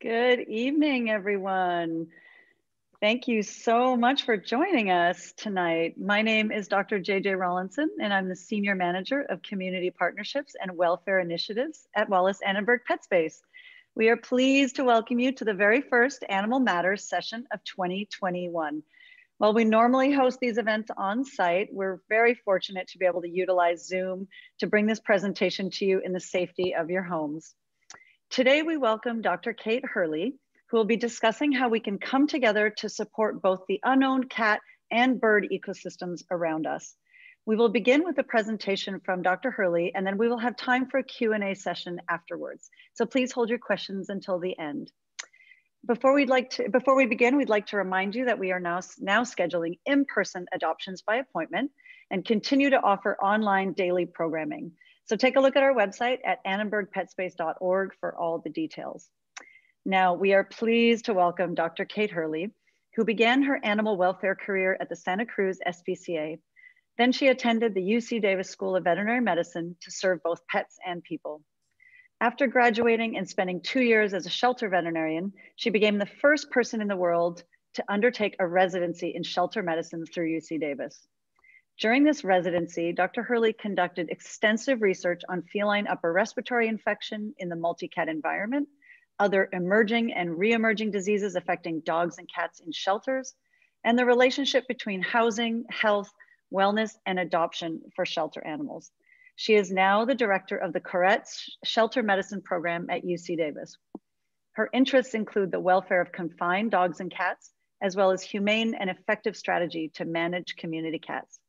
Good evening, everyone. Thank you so much for joining us tonight. My name is Dr. JJ Rollinson, and I'm the Senior Manager of Community Partnerships and Welfare Initiatives at Wallace Annenberg Pet Space. We are pleased to welcome you to the very first Animal Matters session of 2021. While we normally host these events on site, we're very fortunate to be able to utilize Zoom to bring this presentation to you in the safety of your homes. Today, we welcome Dr. Kate Hurley, who will be discussing how we can come together to support both the unowned cat and bird ecosystems around us. We will begin with a presentation from Dr. Hurley, and then we will have time for a Q&A session afterwards. So please hold your questions until the end. Before we begin, we'd like to remind you that we are now scheduling in-person adoptions by appointment and continue to offer online daily programming. So take a look at our website at annenbergpetspace.org for all the details. Now, we are pleased to welcome Dr. Kate Hurley, who began her animal welfare career at the Santa Cruz SPCA. Then she attended the UC Davis School of Veterinary Medicine to serve both pets and people. After graduating and spending 2 years as a shelter veterinarian, she became the first person in the world to undertake a residency in shelter medicine through UC Davis. During this residency, Dr. Hurley conducted extensive research on feline upper respiratory infection in the multi-cat environment, other emerging and re-emerging diseases affecting dogs and cats in shelters, and the relationship between housing, health, wellness, and adoption for shelter animals. She is now the director of the Corette's Shelter Medicine Program at UC Davis. Her interests include the welfare of confined dogs and cats, as well as humane and effective strategy to manage community cats.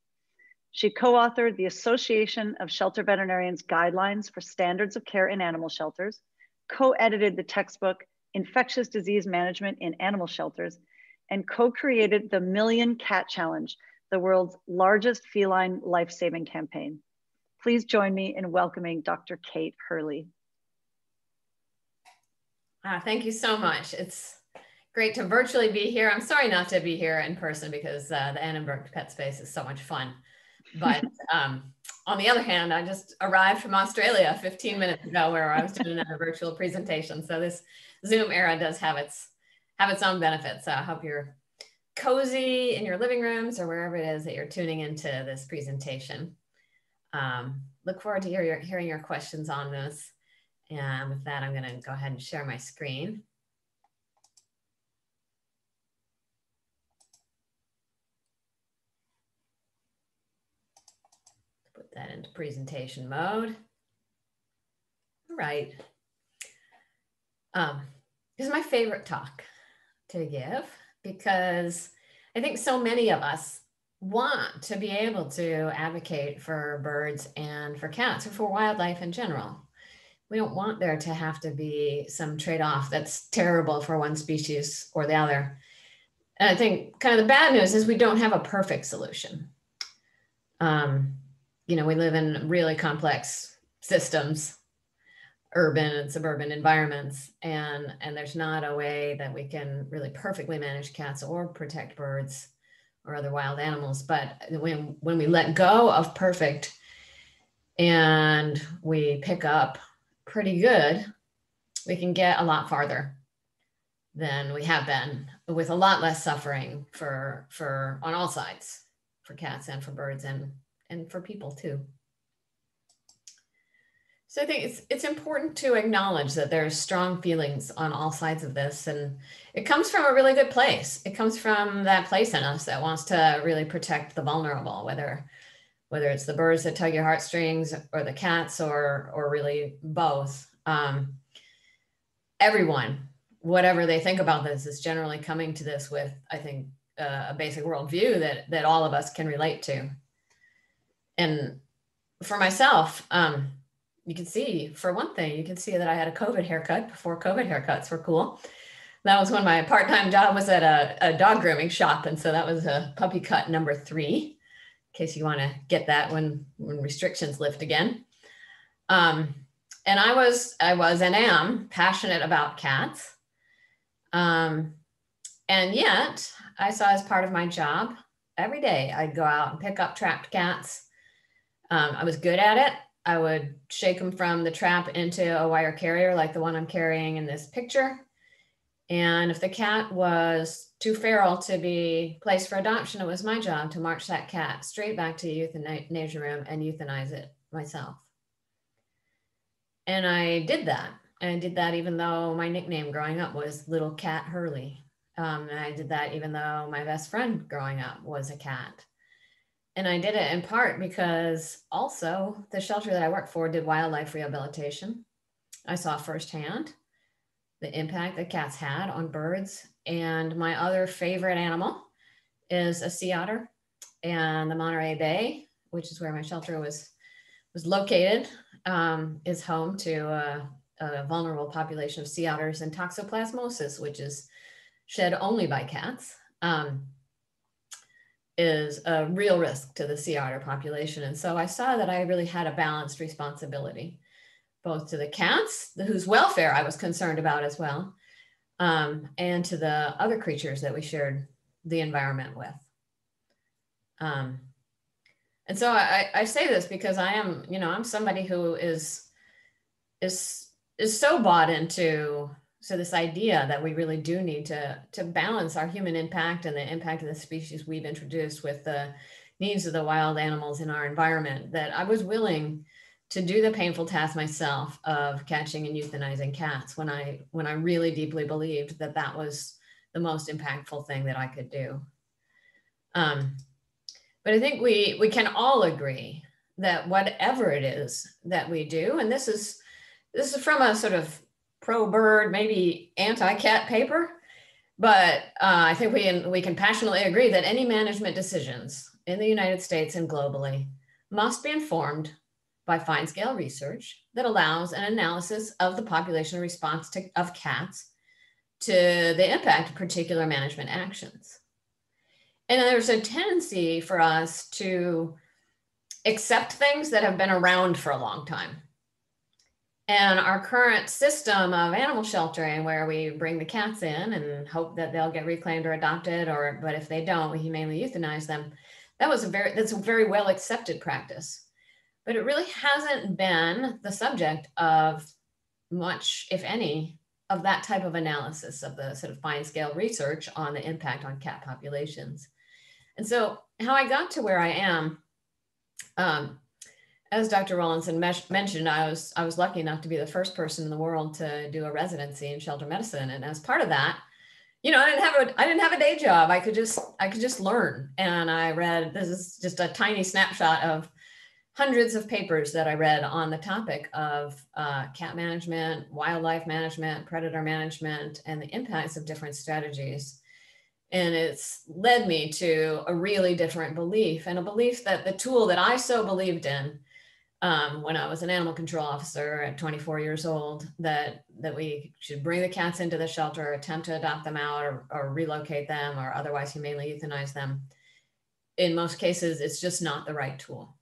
She co-authored the Association of Shelter Veterinarians Guidelines for Standards of Care in Animal Shelters, co-edited the textbook Infectious Disease Management in Animal Shelters, and co-created the Million Cat Challenge, the world's largest feline life-saving campaign. Please join me in welcoming Dr. Kate Hurley. Thank you so much. It's great to virtually be here. I'm sorry not to be here in person because the Annenberg Pet Space is so much fun. But on the other hand, I just arrived from Australia 15 minutes ago where I was doing another virtual presentation. So this Zoom era does have its own benefits. So I hope you're cozy in your living rooms or wherever it is that you're tuning into this presentation. Look forward to hearing your questions on this. And with that, I'm going to go ahead and share my screen. Put that into presentation mode. All right. This is my favorite talk to give because I think so many of us want to be able to advocate for birds and for cats or for wildlife in general. We don't want there to have to be some trade-off that's terrible for one species or the other. And I think kind of the bad news is we don't have a perfect solution. You know, we live in really complex systems, urban and suburban environments, and there's not a way that we can really perfectly manage cats or protect birds or other wild animals. But when we let go of perfect and we pick up pretty good, we can get a lot farther than we have been with a lot less suffering for on all sides, for cats and for birds and for people too. So I think it's important to acknowledge that there's strong feelings on all sides of this, and it comes from a really good place. It comes from that place in us that wants to really protect the vulnerable, whether it's the birds that tug your heartstrings or the cats or really both. Everyone, whatever they think about this, is generally coming to this with, I think, a basic worldview that all of us can relate to. And for myself, you can see, for one thing, you can see that I had a COVID haircut before COVID haircuts were cool. That was when my part-time job was at a dog grooming shop. And so that was a puppy cut number 3, in case you want to get that when restrictions lift again. And I was and am passionate about cats. And yet I saw as part of my job, every day I'd go out and pick up trapped cats. I was good at it. I would shake them from the trap into a wire carrier like the one I'm carrying in this picture. And if the cat was too feral to be placed for adoption, it was my job to march that cat straight back to the euthanasia room and euthanize it myself. And I did that. And I did that even though my nickname growing up was Little Cat Hurley. And I did that even though my best friend growing up was a cat. And I did it in part because also the shelter that I worked for did wildlife rehabilitation. I saw firsthand the impact that cats had on birds. And my other favorite animal is a sea otter. And the Monterey Bay, which is where my shelter was located, is home to a vulnerable population of sea otters and toxoplasmosis, which is shed only by cats, is a real risk to the sea otter population. And so I saw that I really had a balanced responsibility, both to the cats, whose welfare I was concerned about as well, and to the other creatures that we shared the environment with. And so I say this because I am, I'm somebody who is so bought into this idea that we really do need to balance our human impact and the impact of the species we've introduced with the needs of the wild animals in our environment, that I was willing to do the painful task myself of catching and euthanizing cats when I really deeply believed that that was the most impactful thing that I could do. But I think we can all agree that whatever it is that we do, and this is from a sort of pro-bird, maybe anti-cat paper, but I think we can passionately agree that any management decisions in the United States and globally must be informed by fine-scale research that allows an analysis of the population response of cats to the impact of particular management actions. And there's a tendency for us to accept things that have been around for a long time. And our current system of animal sheltering, where we bring the cats in and hope that they'll get reclaimed or adopted, but if they don't, we humanely euthanize them. That's a very well accepted practice. But it really hasn't been the subject of much, if any, of that type of analysis, of the sort of fine scale research on the impact on cat populations. And so how I got to where I am, as Dr. Rawlinson mentioned, I was lucky enough to be the first person in the world to do a residency in shelter medicine. And as part of that, I didn't have a day job. I could just learn. And I read, this is just a tiny snapshot of hundreds of papers that I read on the topic of cat management, wildlife management, predator management, and the impacts of different strategies. And it's led me to a really different belief, and a belief that the tool that I so believed in when I was an animal control officer at 24 years old, that we should bring the cats into the shelter, attempt to adopt them out or relocate them or otherwise humanely euthanize them. In most cases, it's just not the right tool.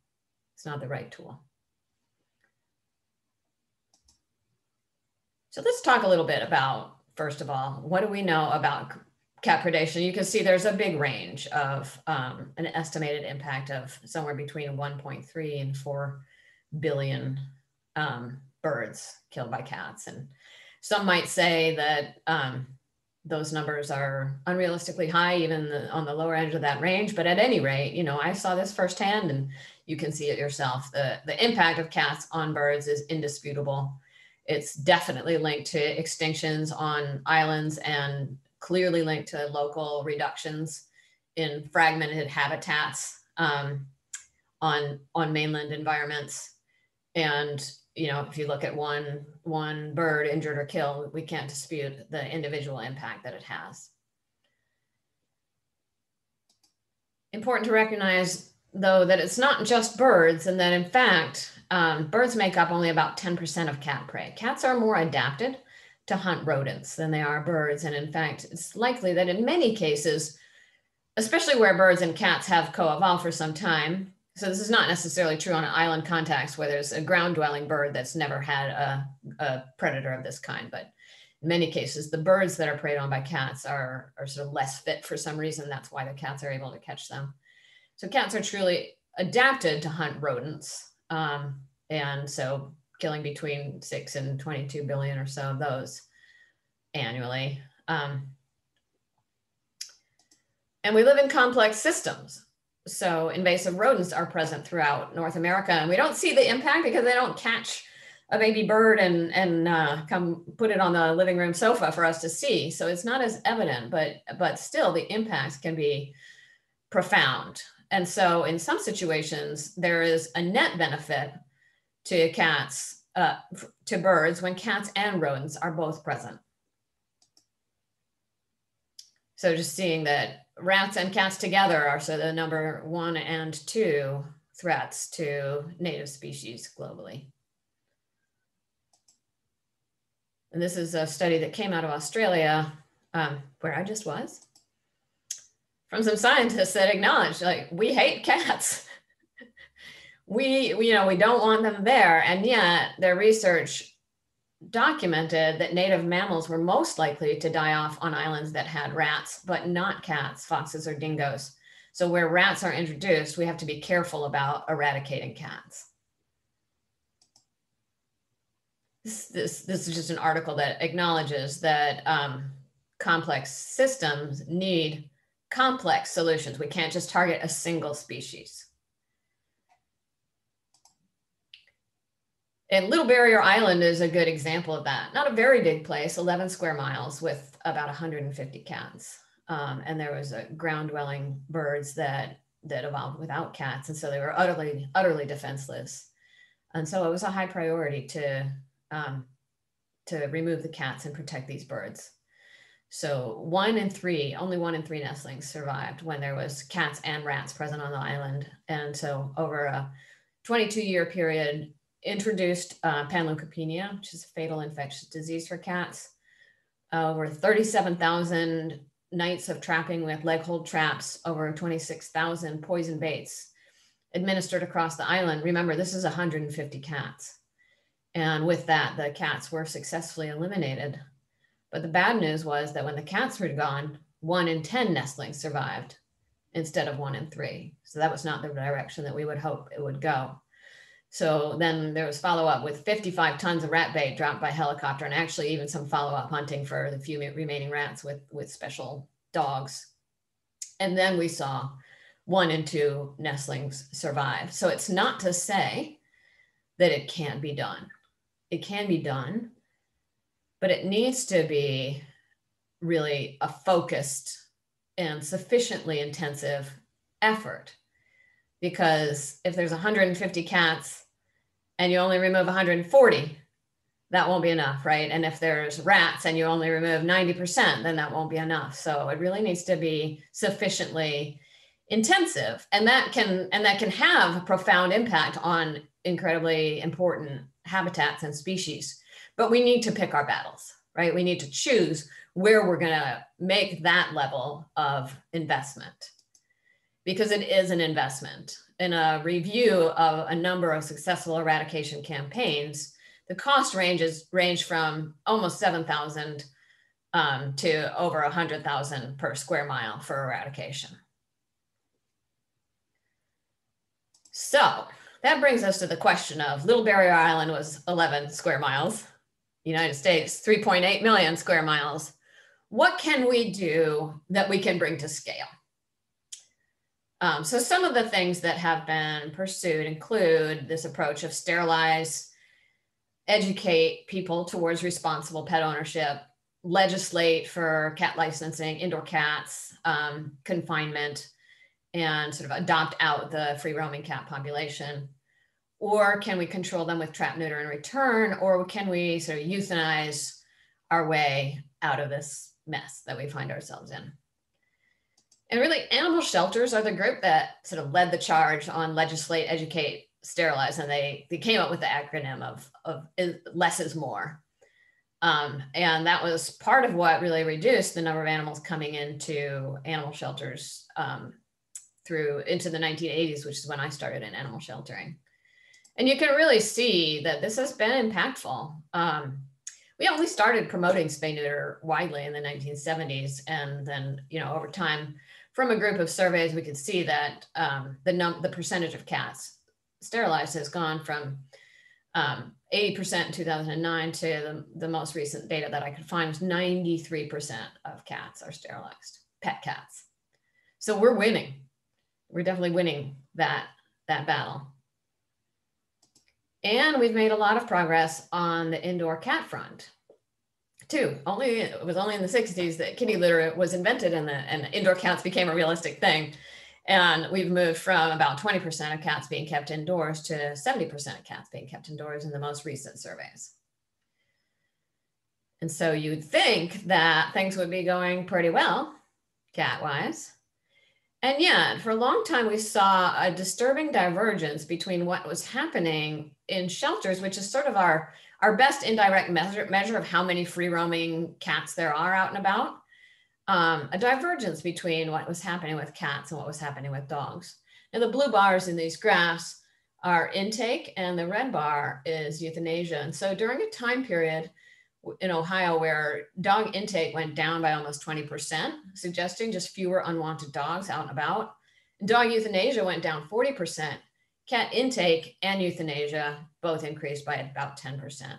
It's not the right tool. So let's talk a little bit about, first of all, what do we know about cat predation? You can see there's a big range of an estimated impact of somewhere between 1.3 and 4 billion birds killed by cats. And some might say that those numbers are unrealistically high, even on the lower end of that range. But at any rate, I saw this firsthand, and you can see it yourself. The impact of cats on birds is indisputable. It's definitely linked to extinctions on islands and clearly linked to local reductions in fragmented habitats on mainland environments. And if you look at one bird injured or killed, we can't dispute the individual impact that it has. Important to recognize, though, that it's not just birds, and that in fact, birds make up only about 10% of cat prey. Cats are more adapted to hunt rodents than they are birds. And in fact, it's likely that in many cases, especially where birds and cats have co-evolved for some time, so this is not necessarily true on an island context where there's a ground-dwelling bird that's never had a predator of this kind, but in many cases, the birds that are preyed on by cats are sort of less fit for some reason. That's why the cats are able to catch them. So cats are truly adapted to hunt rodents. And so killing between 6 and 22 billion or so of those annually. And we live in complex systems. So invasive rodents are present throughout North America, and we don't see the impact because they don't catch a baby bird and come put it on the living room sofa for us to see. So it's not as evident, but still the impacts can be profound. And so in some situations, there is a net benefit to cats, to birds when cats and rodents are both present. So just seeing that rats and cats together are the number 1 and 2 threats to native species globally. And this is a study that came out of Australia, where I just was, from some scientists that acknowledged, like, we hate cats. we don't want them there. And yet their research documented that native mammals were most likely to die off on islands that had rats, but not cats, foxes, or dingoes. So where rats are introduced, we have to be careful about eradicating cats. This is just an article that acknowledges that complex systems need complex solutions. We can't just target a single species. And Little Barrier Island is a good example of that. Not a very big place, 11 square miles with about 150 cats. And there was ground-dwelling birds that evolved without cats. And so they were utterly defenseless. And so it was a high priority to remove the cats and protect these birds. So only 1 in 3 nestlings survived when there was cats and rats present on the island. And so over a 22-year period, introduced panleukopenia, which is a fatal infectious disease for cats. Over 37,000 nights of trapping with leg hold traps, over 26,000 poison baits administered across the island. Remember, this is 150 cats. And with that, the cats were successfully eliminated. But the bad news was that when the cats were gone, 1 in 10 nestlings survived instead of 1 in 3. So that was not the direction that we would hope it would go. So then there was follow-up with 55 tons of rat bait dropped by helicopter, and actually even some follow-up hunting for the few remaining rats with special dogs. And then we saw 1 in 2 nestlings survive. So it's not to say that it can't be done. It can be done, but it needs to be really a focused and sufficiently intensive effort. Because if there's 150 cats and you only remove 140, that won't be enough, right? And if there's rats and you only remove 90%, then that won't be enough. So it really needs to be sufficiently intensive, and that can have a profound impact on incredibly important habitats and species. But we need to pick our battles, right? We need to choose where we're going to make that level of investment, because it is an investment. In a review of a number of successful eradication campaigns, the cost range from almost $7,000 to over $100,000 per square mile for eradication. So that brings us to the question of Little Barrier Island was 11 square miles, United States, 3.8 million square miles. What can we do that we can bring to scale? So some of the things that have been pursued include this approach of sterilize, educate people towards responsible pet ownership, legislate for cat licensing, indoor cats, confinement, and sort of adopt out the free roaming cat population. Or can we control them with trap, neuter, and return? Or can we sort of euthanize our way out of this mess that we find ourselves in? And really, animal shelters are the group that sort of led the charge on legislate, educate, sterilize, and they came up with the acronym of less is more. And that was part of what really reduced the number of animals coming into animal shelters into the 1980s, which is when I started in animal sheltering. And you can really see that this has been impactful. We only started promoting spay-neuter widely in the 1970s, and then, over time, from a group of surveys, we could see that the percentage of cats sterilized has gone from 80% in 2009 to the most recent data that I could find was 93% of cats are sterilized, pet cats. So we're winning. We're definitely winning that battle. And we've made a lot of progress on the indoor cat front too. It was only in the 60s that kitty litter was invented and indoor cats became a realistic thing. And we've moved from about 20% of cats being kept indoors to 70% of cats being kept indoors in the most recent surveys. And so you'd think that things would be going pretty well, cat-wise. And yet, for a long time, we saw a disturbing divergence between what was happening in shelters, which is sort of our best indirect measure of how many free-roaming cats there are out and about. A divergence between what was happening with cats and what was happening with dogs. Now, the blue bars in these graphs are intake, and the red bar is euthanasia. And so during a time period in Ohio where dog intake went down by almost 20%, suggesting just fewer unwanted dogs out and about, and dog euthanasia went down 40%, cat intake and euthanasia both increased by about 10%.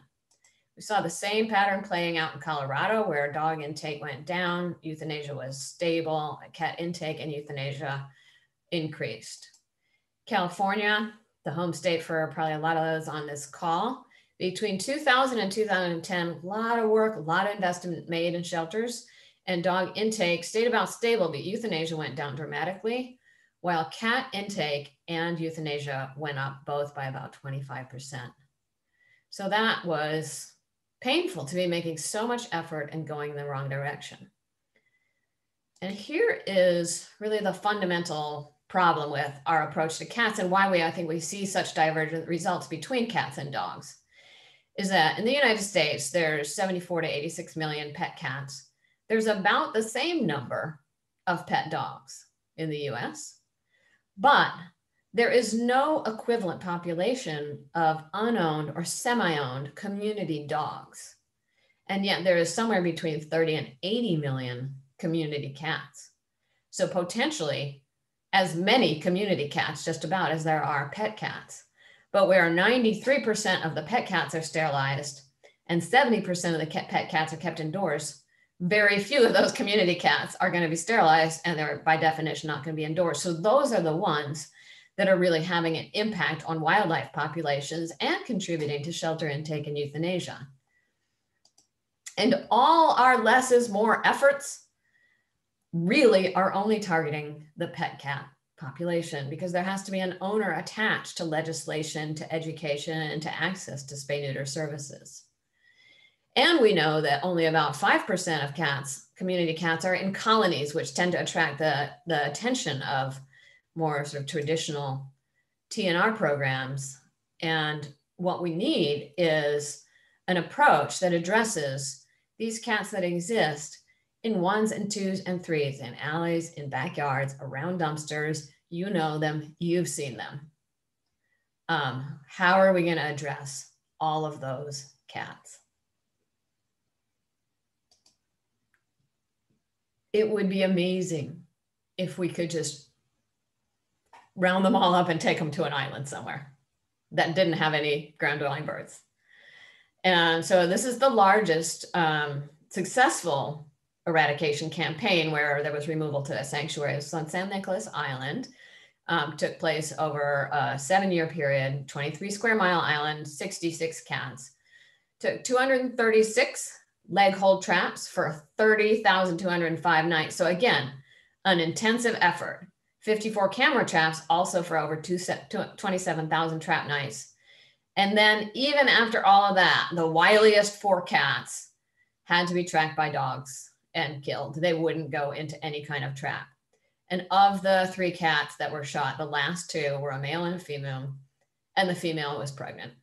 We saw the same pattern playing out in Colorado where dog intake went down, euthanasia was stable, cat intake and euthanasia increased. California, the home state for probably a lot of those on this call, between 2000 and 2010, a lot of work, a lot of investment made in shelters, and dog intake stayed about stable, but euthanasia went down dramatically, while cat intake and euthanasia went up both by about 25%. So that was painful to be making so much effort and going in the wrong direction. And here is really the fundamental problem with our approach to cats and why I think we see such divergent results between cats and dogs, is that in the United States, there's 74 to 86 million pet cats. There's about the same number of pet dogs in the US, but there is no equivalent population of unowned or semi-owned community dogs. And yet there is somewhere between 30 and 80 million community cats. So potentially as many community cats just about as there are pet cats. But where 93% of the pet cats are sterilized and 70% of the pet cats are kept indoors, very few of those community cats are going to be sterilized and they're by definition not going to be indoors. So those are the ones that are really having an impact on wildlife populations and contributing to shelter intake and euthanasia. And all our less is more efforts really are only targeting the pet cat population because there has to be an owner attached to legislation, to education, and to access to spay-neuter services. And we know that only about 5% of cats, community cats, are in colonies, which tend to attract the attention of more sort of traditional TNR programs. And what we need is an approach that addresses these cats that exist in ones and twos and threes, in alleys, in backyards, around dumpsters. You know them, you've seen them. How are we going to address all of those cats? It would be amazing if we could just round them all up and take them to an island somewhere that didn't have any ground dwelling birds. And so this is the largest successful eradication campaign where there was removal to a sanctuary. It was on San Nicolas Island. Took place over a 7-year period, 23 square mile island, 66 cats. Took 236 leg hold traps for 30,205 nights. So again, an intensive effort. 54 camera traps also for over 27,000 trap nights. And then even after all of that, the wiliest 4 cats had to be tracked by dogs and killed. They wouldn't go into any kind of trap. And of the 3 cats that were shot, the last 2 were a male and a female, and the female was pregnant.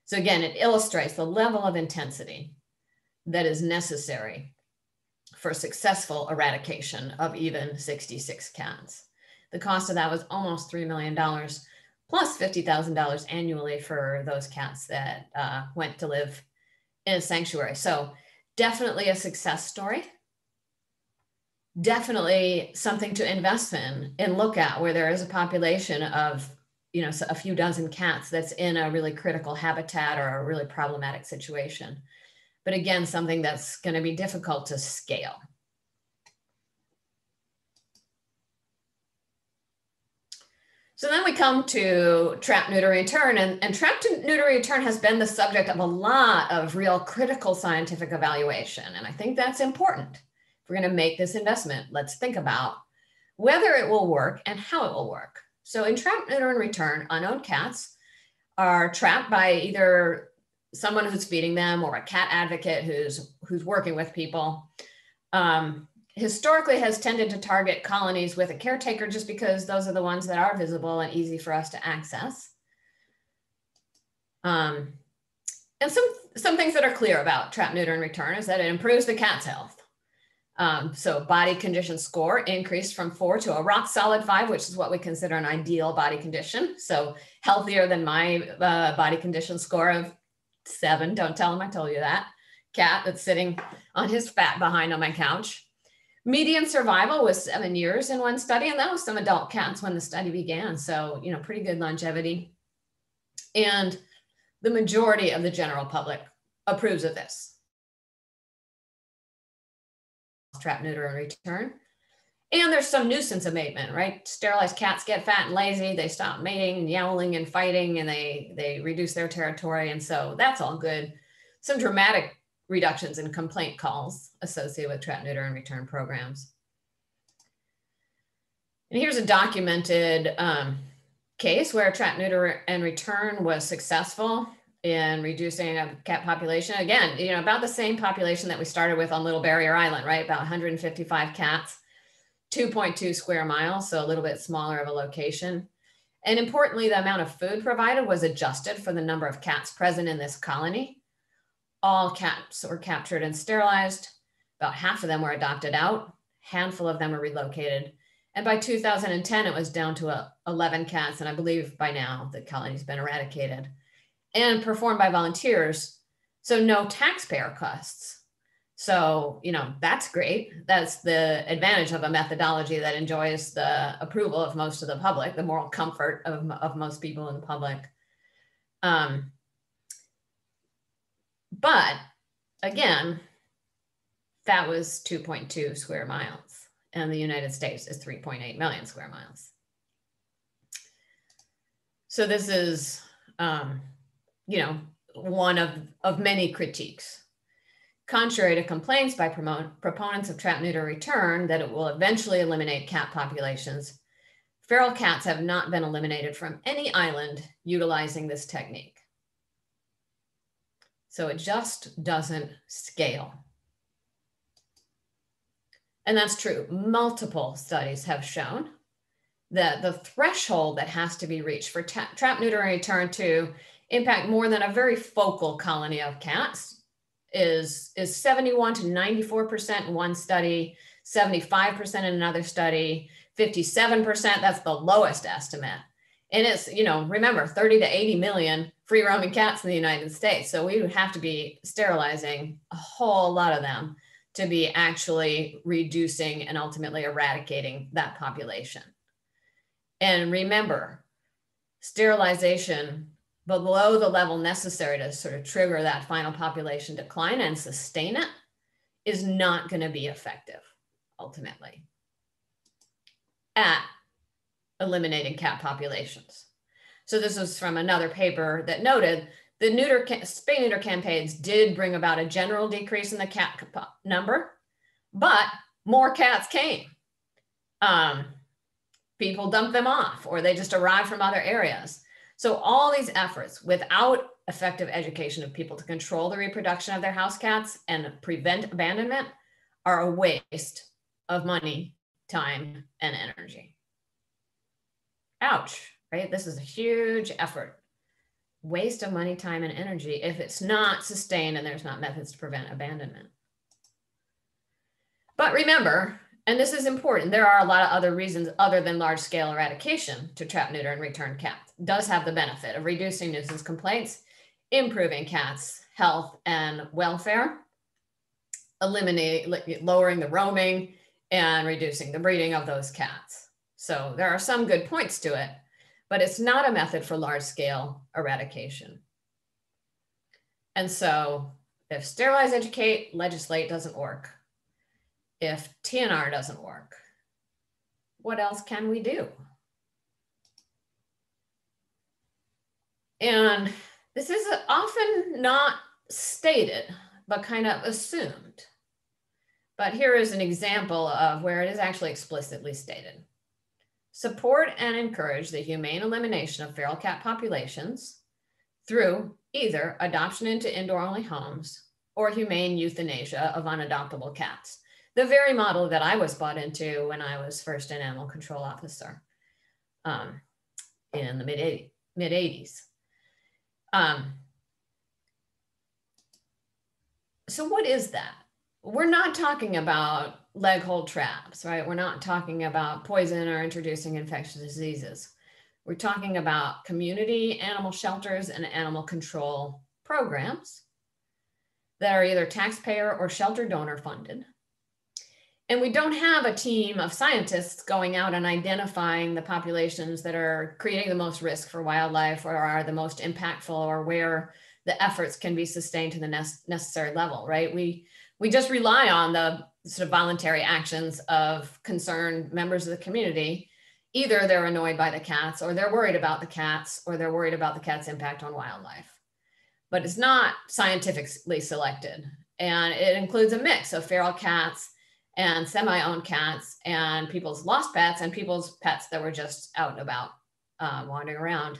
So again, it illustrates the level of intensity that is necessary for successful eradication of even 66 cats. The cost of that was almost $3 million, plus $50,000 annually for those cats that went to live in a sanctuary. So definitely a success story. Definitely something to invest in and look at where there is a population of you know, a few dozen cats that's in a really critical habitat or a really problematic situation. But again, something that's going to be difficult to scale. So then we come to trap, neuter, return, and trap to neuter return has been the subject of a lot of real critical scientific evaluation. And I think that's important. If we're going to make this investment, let's think about whether it will work and how it will work. So in trap, neuter, and return, unowned cats are trapped by either someone who's feeding them or a cat advocate who's working with people. Historically has tended to target colonies with a caretaker just because those are the ones that are visible and easy for us to access. And some things that are clear about trap, neuter, and return is that it improves the cat's health. So body condition score increased from 4 to a rock solid 5, which is what we consider an ideal body condition. So healthier than my body condition score of 7. Don't tell him I told you that. Cat that's sitting on his fat behind on my couch. Median survival was 7 years in one study, and that was some adult cats when the study began. So, you know, pretty good longevity. And the majority of the general public approves of this. Trap, neuter, and return. And there's some nuisance abatement, right? Sterilized cats get fat and lazy. They stop mating and yowling and fighting, and they reduce their territory. And so that's all good. Some dramatic reductions in complaint calls associated with trap, neuter, and return programs. And here's a documented case where trap, neuter, and return was successful in reducing a cat population. Again, you know, about the same population that we started with on Little Barrier Island, right? About 155 cats, 2.2 square miles, so a little bit smaller of a location. And importantly, the amount of food provided was adjusted for the number of cats present in this colony. All cats were captured and sterilized. About half of them were adopted out. A handful of them were relocated. And by 2010, it was down to 11 cats. And I believe by now the colony's been eradicated and performed by volunteers. So no taxpayer costs. So, you know, that's great. That's the advantage of a methodology that enjoys the approval of most of the public, the moral comfort of most people in the public. But again, that was 2.2 square miles, and the United States is 3.8 million square miles. So this is, you know, one of many critiques. Contrary to complaints by proponents of trap, neuter, return that it will eventually eliminate cat populations, feral cats have not been eliminated from any island utilizing this technique. So it just doesn't scale. And that's true. Multiple studies have shown that the threshold that has to be reached for trap, neuter, and return to impact more than a very focal colony of cats is 71 to 94% in one study, 75% in another study, 57%, that's the lowest estimate. And it's, you know, remember 30 to 80 million free roaming cats in the United States. So we would have to be sterilizing a whole lot of them to be actually reducing and ultimately eradicating that population. And remember, sterilization below the level necessary to sort of trigger that final population decline and sustain it is not going to be effective ultimately at eliminating cat populations. So this was from another paper that noted the spay-neuter campaigns did bring about a general decrease in the cat number, but more cats came. People dumped them off, or they just arrived from other areas. So all these efforts without effective education of people to control the reproduction of their house cats and prevent abandonment are a waste of money, time, and energy. Ouch, right? This is a huge effort. Waste of money, time, and energy if it's not sustained and there's not methods to prevent abandonment. But remember, and this is important, there are a lot of other reasons other than large-scale eradication to trap, neuter, and return cats. It does have the benefit of reducing nuisance complaints, improving cats' health and welfare, lowering the roaming, and reducing the breeding of those cats. So there are some good points to it. but it's not a method for large-scale eradication. And so if sterilize, educate, legislate doesn't work, if TNR doesn't work, what else can we do? And this is often not stated, but kind of assumed. But here is an example of where it is actually explicitly stated. Support and encourage the humane elimination of feral cat populations through either adoption into indoor-only homes or humane euthanasia of unadoptable cats. The very model that I was bought into when I was first an animal control officer in the mid-80s. So what is that? We're not talking about leg hold traps, right? We're not talking about poison or introducing infectious diseases. We're talking about community animal shelters and animal control programs that are either taxpayer or shelter donor funded. And we don't have a team of scientists going out and identifying the populations that are creating the most risk for wildlife or are the most impactful or where the efforts can be sustained to the necessary level, right? We just rely on the sort of voluntary actions of concerned members of the community. Either they're annoyed by the cats or they're worried about the cats or they're worried about the cat's impact on wildlife. But it's not scientifically selected. And it includes a mix of feral cats and semi-owned cats and people's lost pets and people's pets that were just out and about wandering around.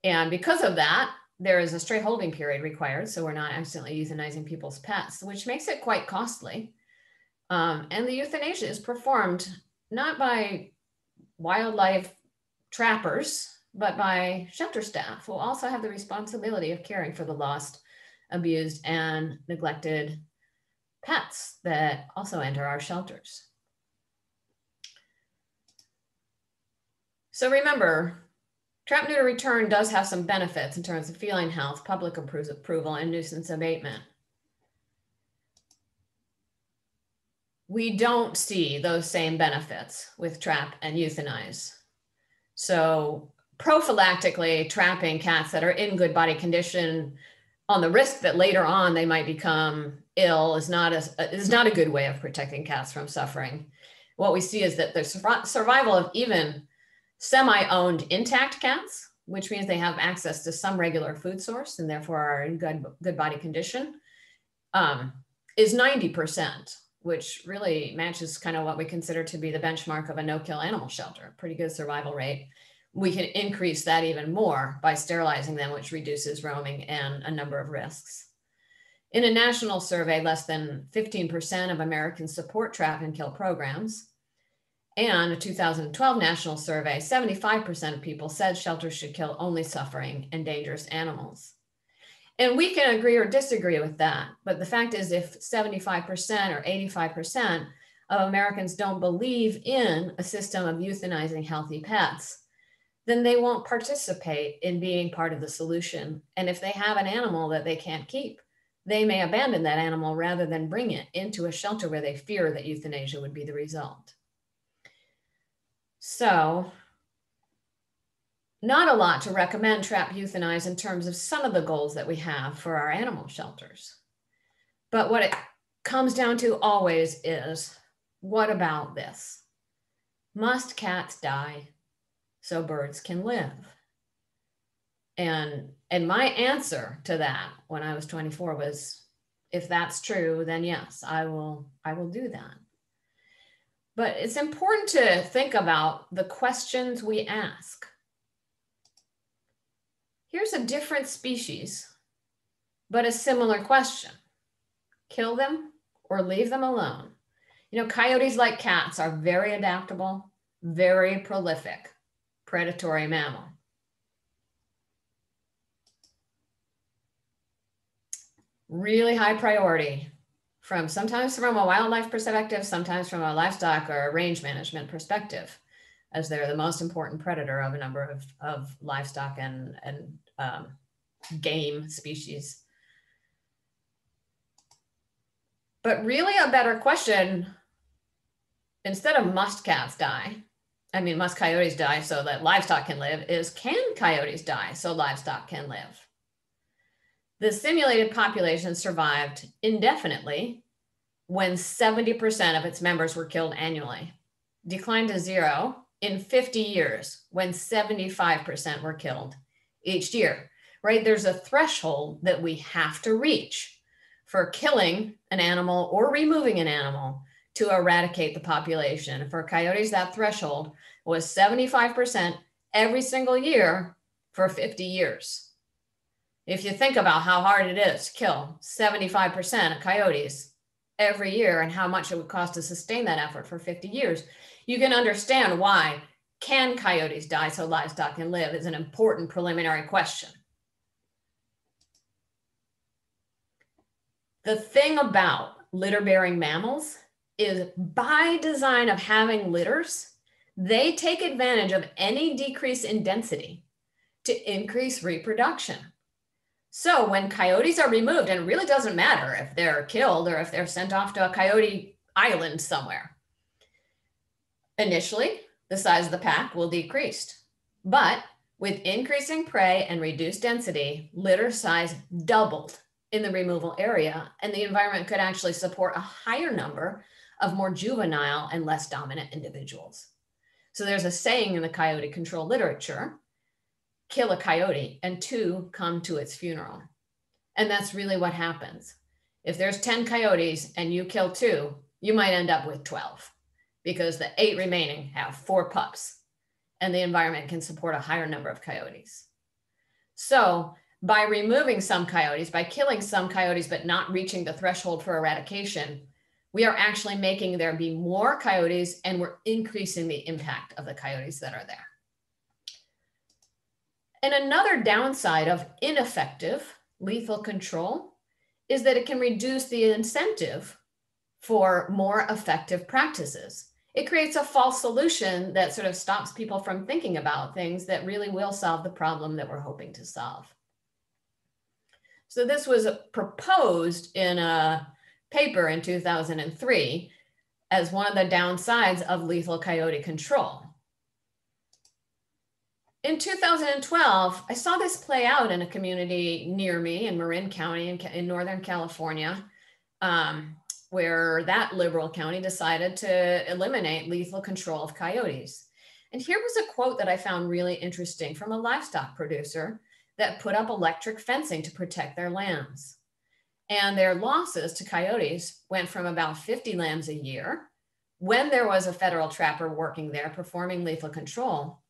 And because of that, there is a stray holding period required. So we're not accidentally euthanizing people's pets, which makes it quite costly. And the euthanasia is performed not by wildlife trappers, but by shelter staff who also have the responsibility of caring for the lost, abused, and neglected pets that also enter our shelters. So remember, trap, neuter, return does have some benefits in terms of feline health, public approval, and nuisance abatement. We don't see those same benefits with trap and euthanize. So prophylactically trapping cats that are in good body condition on the risk that later on they might become ill is not a good way of protecting cats from suffering. What we see is that the survival of even semi-owned intact cats, which means they have access to some regular food source and therefore are in good body condition, is 90%, which really matches kind of what we consider to be the benchmark of a no-kill animal shelter, pretty good survival rate. We can increase that even more by sterilizing them, which reduces roaming and a number of risks. In a national survey, less than 15% of Americans support trap and kill programs. And a 2012 national survey, 75% of people said shelters should kill only suffering and dangerous animals. And we can agree or disagree with that. But the fact is, if 75% or 85% of Americans don't believe in a system of euthanizing healthy pets, then they won't participate in being part of the solution. And if they have an animal that they can't keep, they may abandon that animal rather than bring it into a shelter where they fear that euthanasia would be the result. So, not a lot to recommend trap, euthanize in terms of some of the goals that we have for our animal shelters. But what it comes down to always is, what about this? Must cats die so birds can live? And my answer to that when I was 24 was, if that's true, then yes, I will do that. But it's important to think about the questions we ask. Here's a different species, but a similar question. Kill them or leave them alone? You know, coyotes, like cats, are very adaptable, very prolific, predatory mammal. Really high priority, sometimes from a wildlife perspective, sometimes from a livestock or a range management perspective, as they're the most important predator of a number of livestock and game species. But really a better question, instead of must cats die, I mean, must coyotes die so that livestock can live, is can coyotes die so livestock can live? The simulated population survived indefinitely when 70% of its members were killed annually, declined to zero in 50 years when 75% were killed each year, right? There's a threshold that we have to reach for killing an animal or removing an animal to eradicate the population. For coyotes, that threshold was 75% every single year for 50 years. If you think about how hard it is to kill 75% of coyotes every year and how much it would cost to sustain that effort for 50 years, you can understand why can coyotes die so livestock can live is an important preliminary question. The thing about litter-bearing mammals is by design of having litters, they take advantage of any decrease in density to increase reproduction. So when coyotes are removed, and it really doesn't matter if they're killed or if they're sent off to a coyote island somewhere, initially, the size of the pack will decrease. But with increasing prey and reduced density, litter size doubled in the removal area, and the environment could actually support a higher number of more juvenile and less dominant individuals. So there's a saying in the coyote control literature, kill a coyote and 2 come to its funeral. And that's really what happens. If there's 10 coyotes and you kill 2, you might end up with 12 because the 8 remaining have 4 pups and the environment can support a higher number of coyotes. So by removing some coyotes, by killing some coyotes, but not reaching the threshold for eradication, we are actually making there be more coyotes and we're increasing the impact of the coyotes that are there. And another downside of ineffective lethal control is that it can reduce the incentive for more effective practices. It creates a false solution that sort of stops people from thinking about things that really will solve the problem that we're hoping to solve. So this was proposed in a paper in 2003 as one of the downsides of lethal coyote control. In 2012, I saw this play out in a community near me in Marin County in Northern California, where that liberal county decided to eliminate lethal control of coyotes. And here was a quote that I found really interesting from a livestock producer that put up electric fencing to protect their lambs. And their losses to coyotes went from about 50 lambs a year, when there was a federal trapper working there performing lethal control,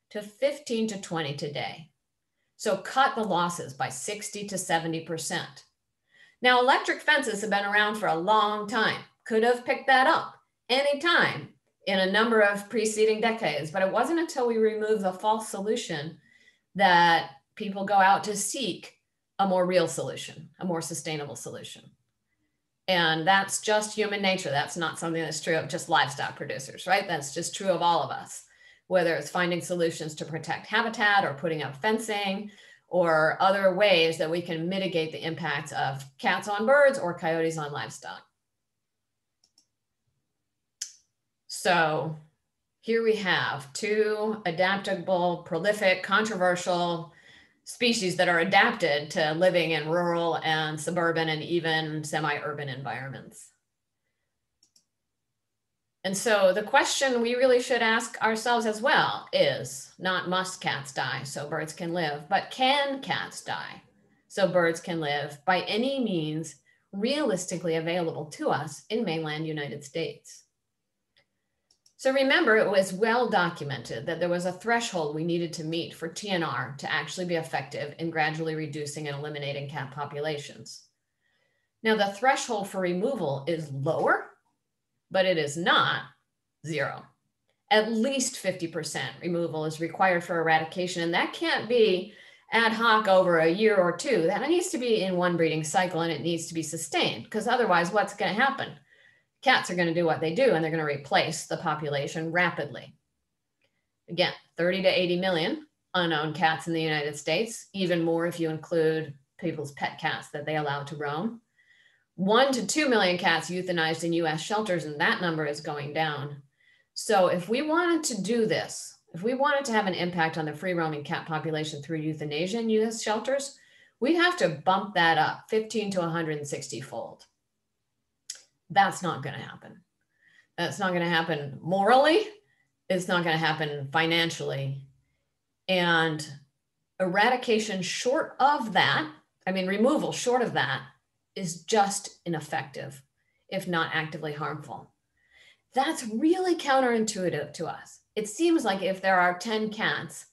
to 15 to 20 today. So cut the losses by 60 to 70%. Now, electric fences have been around for a long time. Could have picked that up anytime in a number of preceding decades, but it wasn't until we removed the false solution that people go out to seek a more real solution, a more sustainable solution. And that's just human nature. That's not something that's true of just livestock producers, right? That's just true of all of us, whether it's finding solutions to protect habitat or putting up fencing or other ways that we can mitigate the impacts of cats on birds or coyotes on livestock. So here we have 2 adaptable, prolific, controversial species that are adapted to living in rural and suburban and even semi-urban environments. And so the question we really should ask ourselves as well is not must cats die so birds can live, but can cats die so birds can live by any means realistically available to us in mainland United States? So remember, it was well documented that there was a threshold we needed to meet for TNR to actually be effective in gradually reducing and eliminating cat populations. Now, the threshold for removal is lower, but it is not 0. At least 50% removal is required for eradication, and that can't be ad hoc over a year or 2. That needs to be in one breeding cycle, and it needs to be sustained, because otherwise what's going to happen? Cats are going to do what they do, and they're going to replace the population rapidly. Again, 30 to 80 million unowned cats in the United States, even more if you include people's pet cats that they allow to roam. 1 to 2 million cats euthanized in US shelters, and that number is going down. So if we wanted to do this, if we wanted to have an impact on the free roaming cat population through euthanasia in US shelters, we'd have to bump that up 15 to 160 fold. That's not going to happen. That's not going to happen morally. It's not going to happen financially. And eradication short of that, I mean, removal short of that, is just ineffective, if not actively harmful. That's really counterintuitive to us. It seems like if there are 10 cats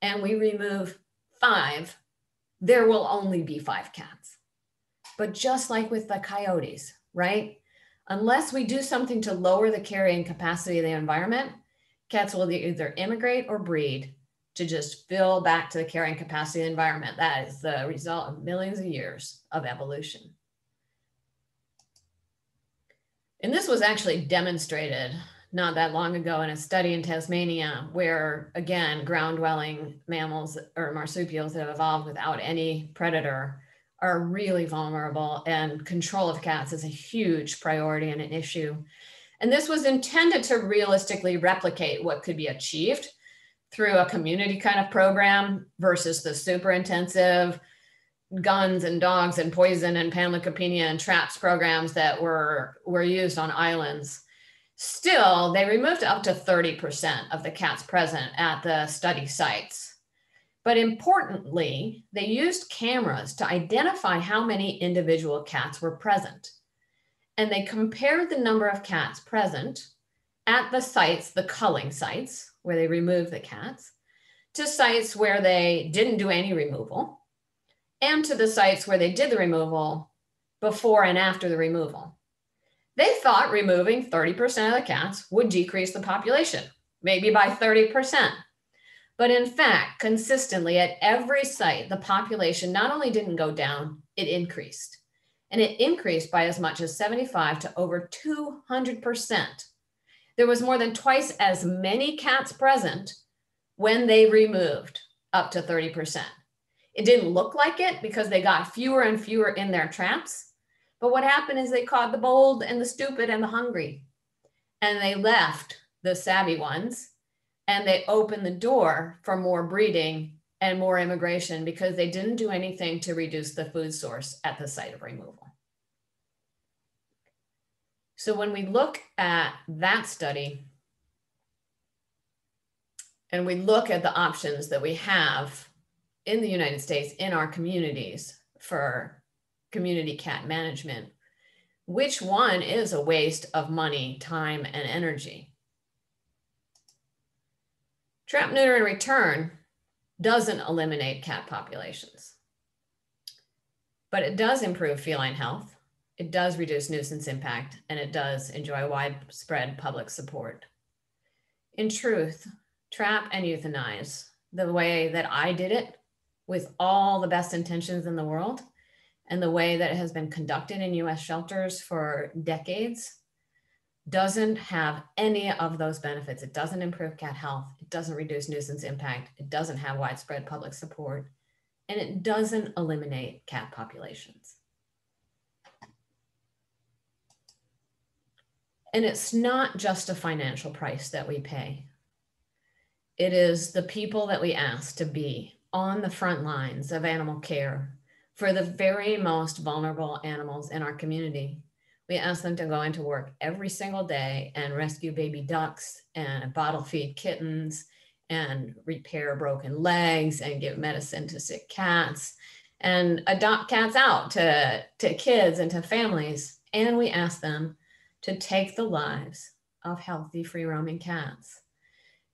and we remove 5, there will only be 5 cats. But just like with the coyotes, right? Unless we do something to lower the carrying capacity of the environment, cats will either immigrate or breed to just fill back to the carrying capacity of the environment. That is the result of millions of years of evolution. And this was actually demonstrated not that long ago in a study in Tasmania, where, again, ground-dwelling mammals or marsupials that have evolved without any predator are really vulnerable, and control of cats is a huge priority and an issue. And this was intended to realistically replicate what could be achieved through a community kind of program versus the super intensive guns and dogs and poison and panleukopenia and traps programs that were used on islands. Still, they removed up to 30% of the cats present at the study sites. But importantly, they used cameras to identify how many individual cats were present. And they compared the number of cats present at the sites, the culling sites, where they removed the cats, to sites where they didn't do any removal, and to the sites where they did the removal before and after the removal. They thought removing 30% of the cats would decrease the population, maybe by 30%. But in fact, consistently at every site, the population not only didn't go down, it increased. And it increased by as much as 75 to over 200%. There was more than twice as many cats present when they removed up to 30%. It didn't look like it because they got fewer and fewer in their traps. But what happened is they caught the bold and the stupid and the hungry. And they left the savvy ones, and they opened the door for more breeding and more immigration because they didn't do anything to reduce the food source at the site of removal. So when we look at that study and we look at the options that we have in the United States, in our communities for community cat management, which one is a waste of money, time, and energy? Trap, neuter, and return doesn't eliminate cat populations, but it does improve feline health. It does reduce nuisance impact, and it does enjoy widespread public support. In truth, trap and euthanize, the way that I did it with all the best intentions in the world, and the way that it has been conducted in US shelters for decades, doesn't have any of those benefits. It doesn't improve cat health. It doesn't reduce nuisance impact. It doesn't have widespread public support, and it doesn't eliminate cat populations. And it's not just a financial price that we pay. It is the people that we ask to be on the front lines of animal care for the very most vulnerable animals in our community. We ask them to go into work every single day and rescue baby ducks and bottle feed kittens and repair broken legs and give medicine to sick cats and adopt cats out to kids and to families. And we ask them to take the lives of healthy free roaming cats.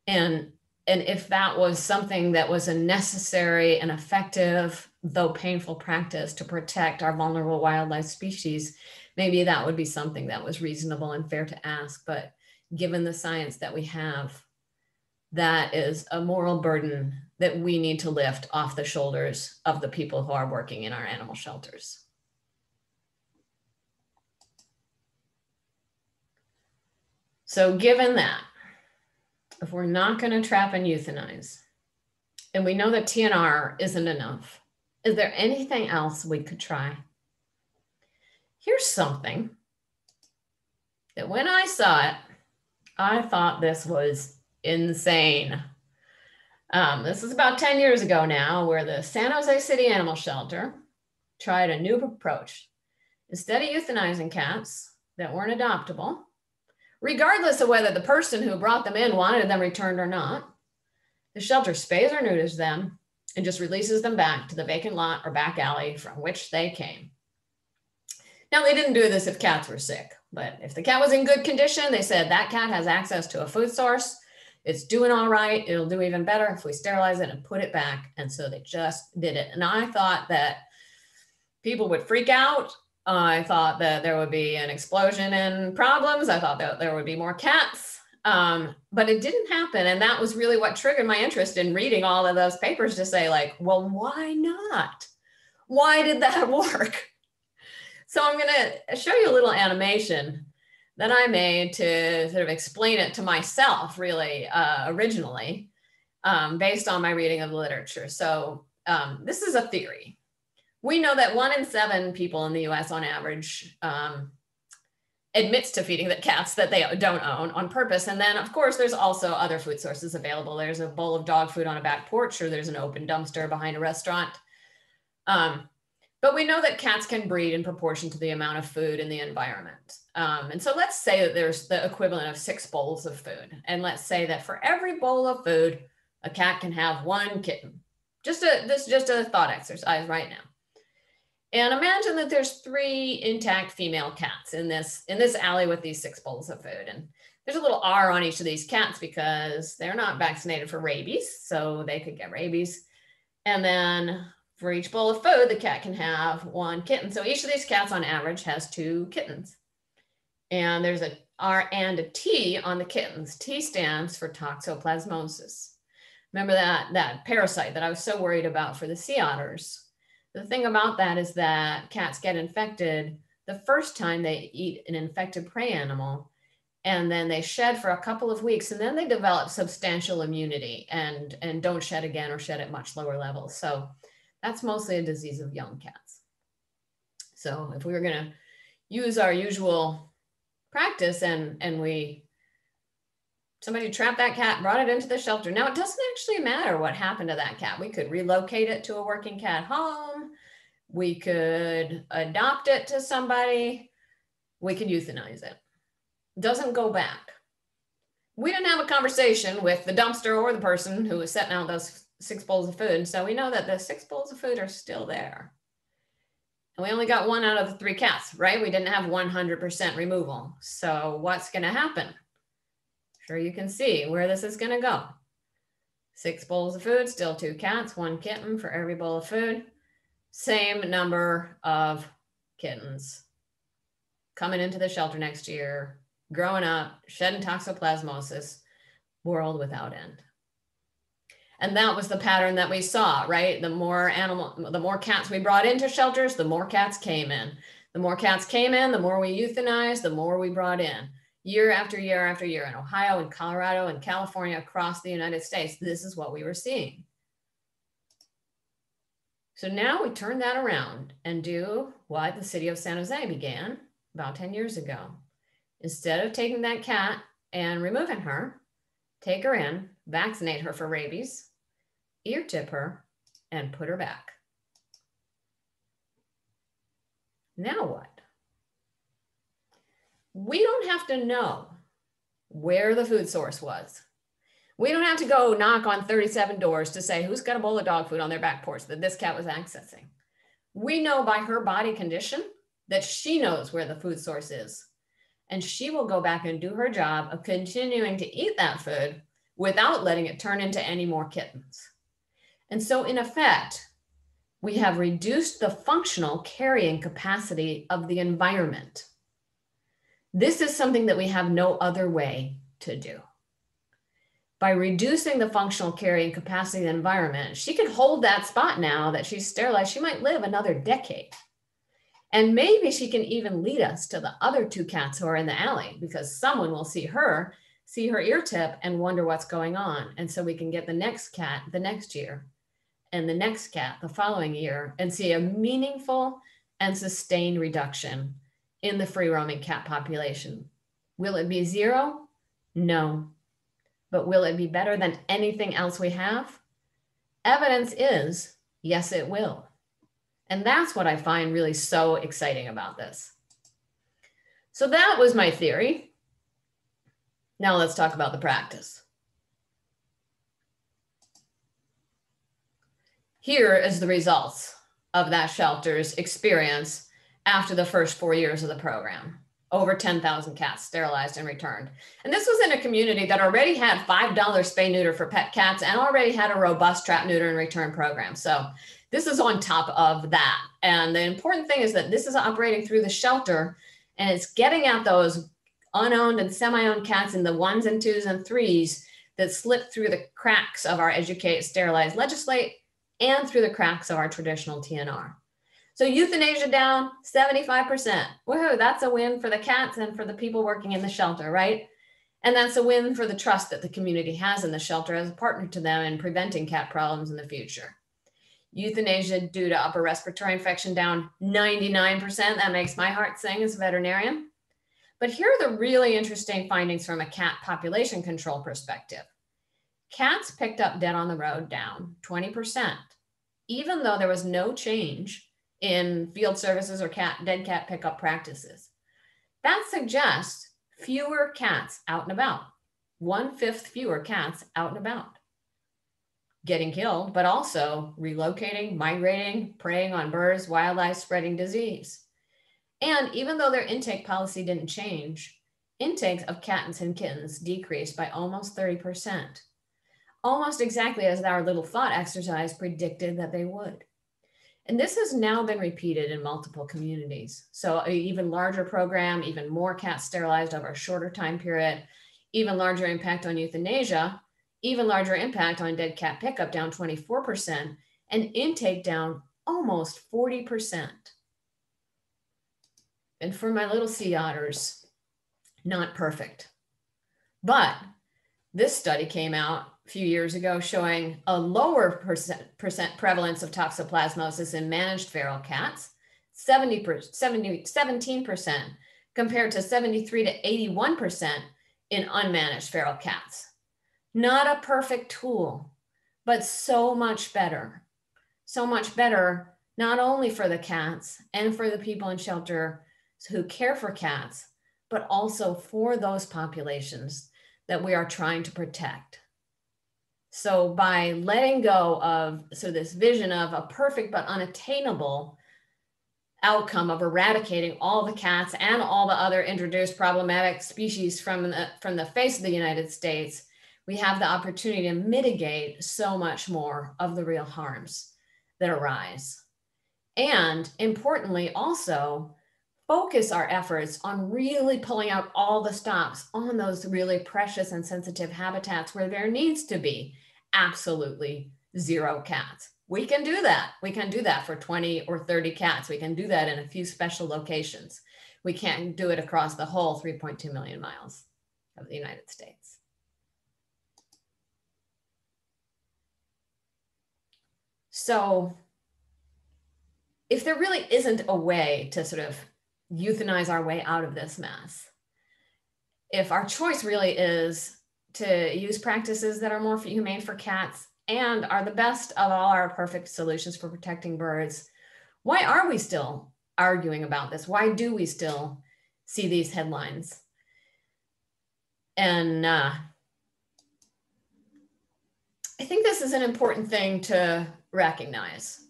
And if that was something that was a necessary and effective, though painful, practice to protect our vulnerable wildlife species, maybe that would be something that was reasonable and fair to ask. But given the science that we have, that is a moral burden that we need to lift off the shoulders of the people who are working in our animal shelters. So given that, if we're not going to trap and euthanize, and we know that TNR isn't enough, is there anything else we could try? Here's something that when I saw it, I thought this was insane. This is about 10 years ago now, where the San Jose City Animal Shelter tried a new approach. Instead of euthanizing cats that weren't adoptable, regardless of whether the person who brought them in wanted them returned or not, the shelter spays or neuters them and just releases them back to the vacant lot or back alley from which they came. Now, they didn't do this if cats were sick, but if the cat was in good condition, they said that cat has access to a food source. It's doing all right. It'll do even better if we sterilize it and put it back. And so they just did it. And I thought that people would freak out. I thought that there would be an explosion in problems. I thought that there would be more cats, but it didn't happen. And that was really what triggered my interest in reading all of those papers to say, like, well, why not? Why did that work? So I'm going to show you a little animation that I made to sort of explain it to myself, really, originally, based on my reading of the literature. So this is a theory. We know that 1 in 7 people in the US on average admits to feeding the cats that they don't own on purpose. And then, of course, there's also other food sources available. There's a bowl of dog food on a back porch, or there's an open dumpster behind a restaurant. But we know that cats can breed in proportion to the amount of food in the environment. And so let's say that there's the equivalent of 6 bowls of food. And let's say that for every bowl of food, a cat can have 1 kitten. This is just a thought exercise right now. And imagine that there's 3 intact female cats in this alley with these 6 bowls of food. And there's a little R on each of these cats because they're not vaccinated for rabies, so they could get rabies. And then for each bowl of food, the cat can have 1 kitten. So each of these cats on average has 2 kittens. And there's a R and a T on the kittens. T stands for toxoplasmosis. Remember that parasite that I was so worried about for the sea otters? The thing about that is that cats get infected the first time they eat an infected prey animal, and then they shed for a couple of weeks, and then they develop substantial immunity and don't shed again, or shed at much lower levels. So that's mostly a disease of young cats. So if we were going to use our usual practice and somebody trapped that cat, brought it into the shelter. Now, it doesn't actually matter what happened to that cat. We could relocate it to a working cat home. We could adopt it to somebody. We could euthanize it. It doesn't go back. We didn't have a conversation with the dumpster or the person who was setting out those 6 bowls of food. So we know that the 6 bowls of food are still there. And we only got 1 out of the 3 cats, right? We didn't have 100% removal. So what's going to happen? Sure, you can see where this is going to go. 6 bowls of food, still 2 cats, 1 kitten for every bowl of food. Same number of kittens coming into the shelter next year, growing up, shedding toxoplasmosis, world without end. And that was the pattern that we saw, right? The more cats we brought into shelters, the more cats came in. The more cats came in, the more we euthanized, the more we brought in. Year after year after year, in Ohio and Colorado and California, across the United States, this is what we were seeing. So now we turn that around and do what the city of San Jose began about 10 years ago. Instead of taking that cat and removing her, take her in, vaccinate her for rabies, ear tip her, and put her back. Now what? We don't have to know where the food source was. We don't have to go knock on 37 doors to say who's got a bowl of dog food on their back porch that this cat was accessing. We know by her body condition that she knows where the food source is. And she will go back and do her job of continuing to eat that food without letting it turn into any more kittens. And so in effect, we have reduced the functional carrying capacity of the environment. This is something that we have no other way to do. By reducing the functional carrying capacity of the environment, she can hold that spot now that she's sterilized. She might live another decade. And maybe she can even lead us to the other 2 cats who are in the alley, because someone will see her ear tip and wonder what's going on. And so we can get the next cat the next year and the next cat the following year and see a meaningful and sustained reduction in the free roaming cat population. Will it be 0? No. But will it be better than anything else we have? Evidence is, yes, it will. And that's what I find really so exciting about this. So that was my theory. Now let's talk about the practice. Here is the results of that shelter's experience after the first 4 years of the program. Over 10,000 cats sterilized and returned. And this was in a community that already had $5 spay neuter for pet cats and already had a robust trap, neuter, and return program. So this is on top of that. And the important thing is that this is operating through the shelter, and it's getting at those unowned and semi-owned cats in the 1s and 2s and 3s that slip through the cracks of our educate, sterilize, legislate, and through the cracks of our traditional TNR. So euthanasia down 75%. Woohoo, that's a win for the cats and for the people working in the shelter, right? And that's a win for the trust that the community has in the shelter as a partner to them in preventing cat problems in the future. Euthanasia due to upper respiratory infection down 99%. That makes my heart sing as a veterinarian. But here are the really interesting findings from a cat population control perspective. Cats picked up dead on the road down 20%, even though there was no change in field services or dead cat pickup practices. That suggests fewer cats out and about, 1/5 fewer cats out and about, getting killed, but also relocating, migrating, preying on birds, wildlife, spreading disease. And even though their intake policy didn't change, intakes of cats and kittens decreased by almost 30%, almost exactly as our little thought exercise predicted that they would. And this has now been repeated in multiple communities. So an even larger program, even more cats sterilized over a shorter time period, even larger impact on euthanasia, even larger impact on dead cat pickup down 24%, and intake down almost 40%. And for my little sea otters, not perfect. But this study came out a few years ago showing a lower percent prevalence of toxoplasmosis in managed feral cats, 17% compared to 73 to 81% in unmanaged feral cats. Not a perfect tool, but so much better. So much better, not only for the cats and for the people in shelter who care for cats, but also for those populations that we are trying to protect. So by letting go of this vision of a perfect but unattainable outcome of eradicating all the cats and all the other introduced problematic species from the face of the United States, we have the opportunity to mitigate so much more of the real harms that arise. And importantly, also focus our efforts on really pulling out all the stops on those really precious and sensitive habitats where there needs to be absolutely zero cats. We can do that. We can do that for 20 or 30 cats. We can do that in a few special locations. We can't do it across the whole 3.2 million miles of the United States. So if there really isn't a way to sort of euthanize our way out of this mess, if our choice really is to use practices that are more humane for cats and are the best of all our perfect solutions for protecting birds, why are we still arguing about this? Why do we still see these headlines? And I think this is an important thing to recognize.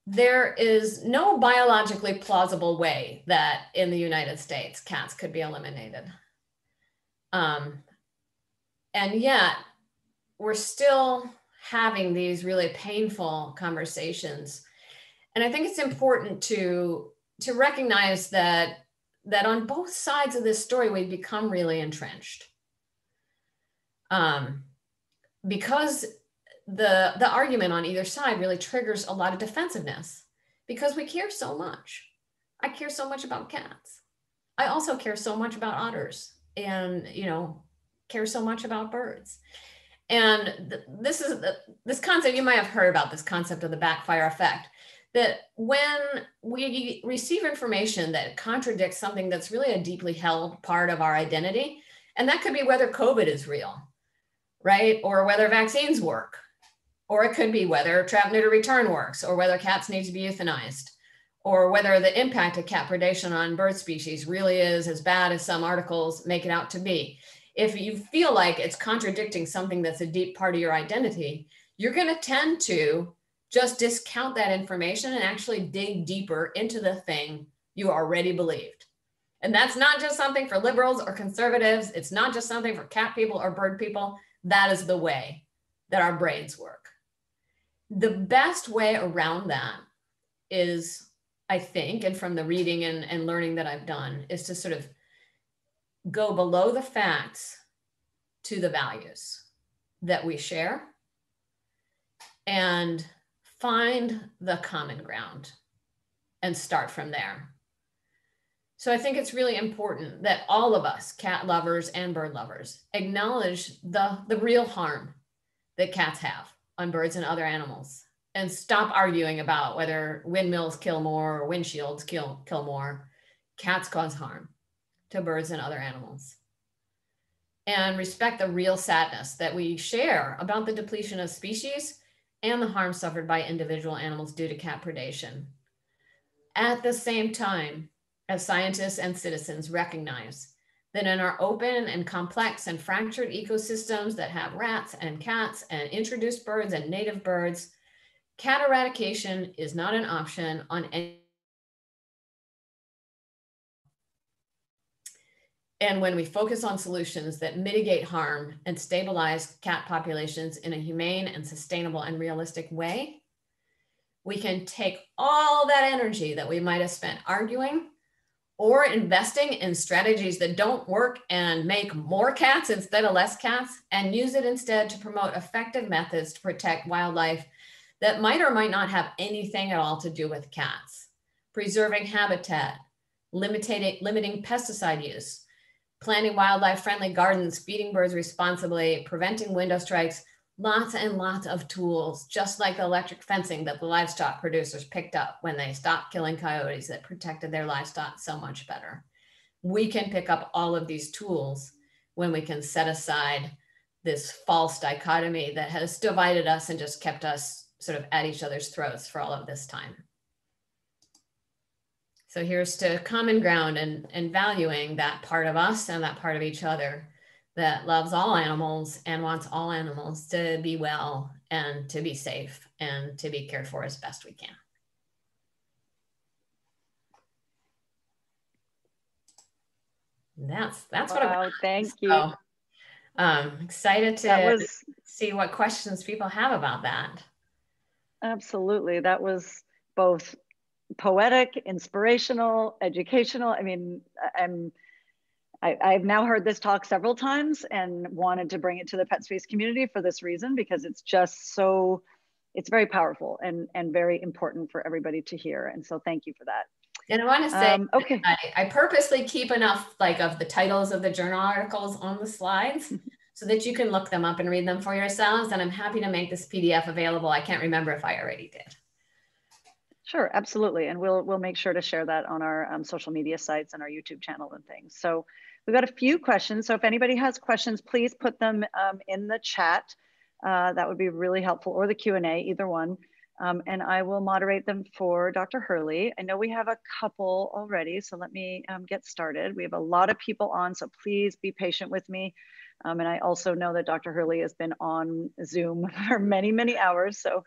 There is no biologically plausible way that in the United States cats could be eliminated. And yet we're still having these really painful conversations. And I think it's important to recognize that on both sides of this story, we've become really entrenched. Because the argument on either side really triggers a lot of defensiveness because we care so much. I care so much about cats. I also care so much about otters and, care so much about birds. And this concept, you might have heard about this concept of the backfire effect, that when we receive information that contradicts something that's really a deeply held part of our identity, And that could be whether COVID is real, right? Or whether vaccines work. Or it could be whether trap, neuter, return works, or whether cats need to be euthanized, or whether the impact of cat predation on bird species really is as bad as some articles make it out to be. If you feel like it's contradicting something that's a deep part of your identity, you're going to tend to just discount that information and actually dig deeper into the thing you already believed. And that's not just something for liberals or conservatives. It's not just something for cat people or bird people. That is the way that our brains work. The best way around that is, I think, and from the reading and learning that I've done, is to sort of go below the facts to the values that we share and find the common ground and start from there. So I think it's really important that all of us, cat lovers and bird lovers, acknowledge the real harm that cats have on birds and other animals, and stop arguing about whether windmills kill more or windshields kill more. Cats cause harm to birds and other animals. And respect the real sadness that we share about the depletion of species and the harm suffered by individual animals due to cat predation. At the same time, as scientists and citizens recognize that in our open and complex and fractured ecosystems that have rats and cats and introduced birds and native birds, cat eradication is not an option on any. And when we focus on solutions that mitigate harm and stabilize cat populations in a humane and sustainable and realistic way, we can take all that energy that we might have spent arguing or investing in strategies that don't work and make more cats instead of less cats, and use it instead to promote effective methods to protect wildlife that might or might not have anything at all to do with cats. Preserving habitat, limiting pesticide use, planting wildlife-friendly gardens, feeding birds responsibly, preventing window strikes, lots and lots of tools, just like the electric fencing that the livestock producers picked up when they stopped killing coyotes that protected their livestock so much better. We can pick up all of these tools when we can set aside this false dichotomy that has divided us and just kept us sort of at each other's throats for all of this time. So here's to common ground and valuing that part of us and that part of each other that loves all animals and wants all animals to be well and to be safe and to be cared for as best we can. That's what wow, thank you. Excited to see what questions people have about that. Absolutely. That was both poetic, inspirational, educational. I mean, I've now heard this talk several times and wanted to bring it to the pet space community for this reason, because it's just so, it's very powerful and very important for everybody to hear. And so thank you for that. And I want to say, okay. I purposely keep enough of the titles of the journal articles on the slides so that you can look them up and read them for yourselves. And I'm happy to make this PDF available. I can't remember if I already did. Sure, absolutely. And we'll make sure to share that on our social media sites and our YouTube channel and things. So we've got a few questions. So if anybody has questions, please put them in the chat. That would be really helpful, or the Q&A, either one. And I will moderate them for Dr. Hurley. I know we have a couple already, so let me get started. We have a lot of people on, so please be patient with me. And I also know that Dr. Hurley has been on Zoom for many, many hours. So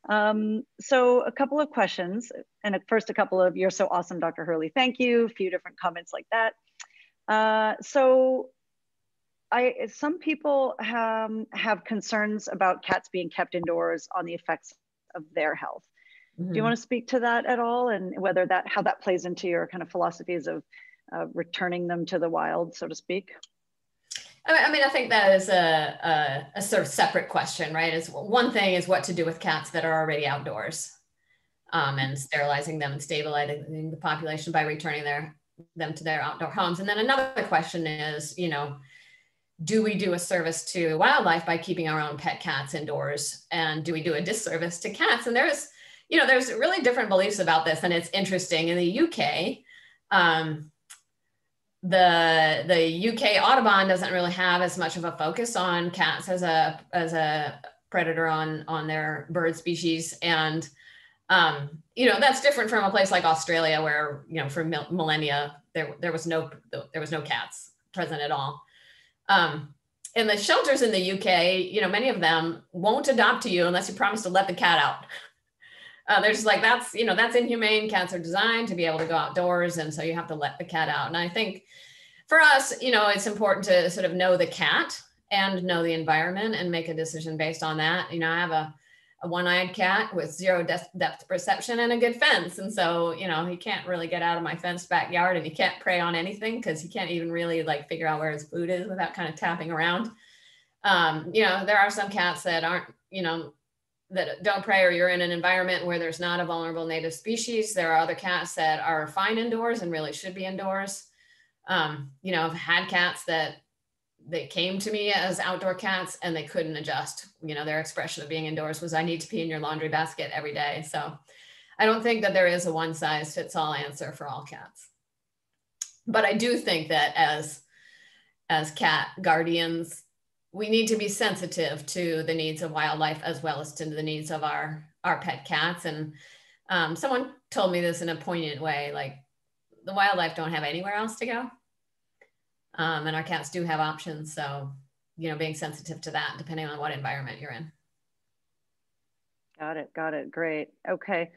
a couple of questions, and first a couple of, "You're so awesome, Dr. Hurley, thank you," a few different comments like that. Some people have concerns about cats being kept indoors on the effects of their health. Mm-hmm. Do you want to speak to that at all, and whether how that plays into your kind of philosophies of returning them to the wild, so to speak? I mean, I think that is a sort of separate question, right? It's one thing is what to do with cats that are already outdoors, and sterilizing them and stabilizing the population by returning them to their outdoor homes. And then another question is, do we do a service to wildlife by keeping our own pet cats indoors? And do we do a disservice to cats? And there's really different beliefs about this. And it's interesting. In the UK, the UK Audubon doesn't really have as much of a focus on cats as a predator on their bird species. And that's different from a place like Australia, where for millennia there was no cats present at all. And the shelters in the UK, many of them won't adopt you unless you promise to let the cat out. They're just like, that's inhumane. Cats are designed to be able to go outdoors, and so you have to let the cat out. And I think for us, it's important to sort of know the cat and know the environment and make a decision based on that. I have a one-eyed cat with zero depth perception and a good fence. And so, he can't really get out of my fenced backyard, and he can't prey on anything because he can't even really figure out where his food is without kind of tapping around. There are some cats that aren't, that don't prey, or you're in an environment where there's not a vulnerable native species. There are other cats that are fine indoors and really should be indoors. I've had cats that they came to me as outdoor cats and they couldn't adjust. Their expression of being indoors was, I need to pee in your laundry basket every day. So I don't think that there is a one size fits all answer for all cats. But I do think that as cat guardians, we need to be sensitive to the needs of wildlife as well as to the needs of our pet cats. And someone told me this in a poignant way, like, the wildlife don't have anywhere else to go. And our cats do have options. So, being sensitive to that, depending on what environment you're in. Got it. Great. Okay.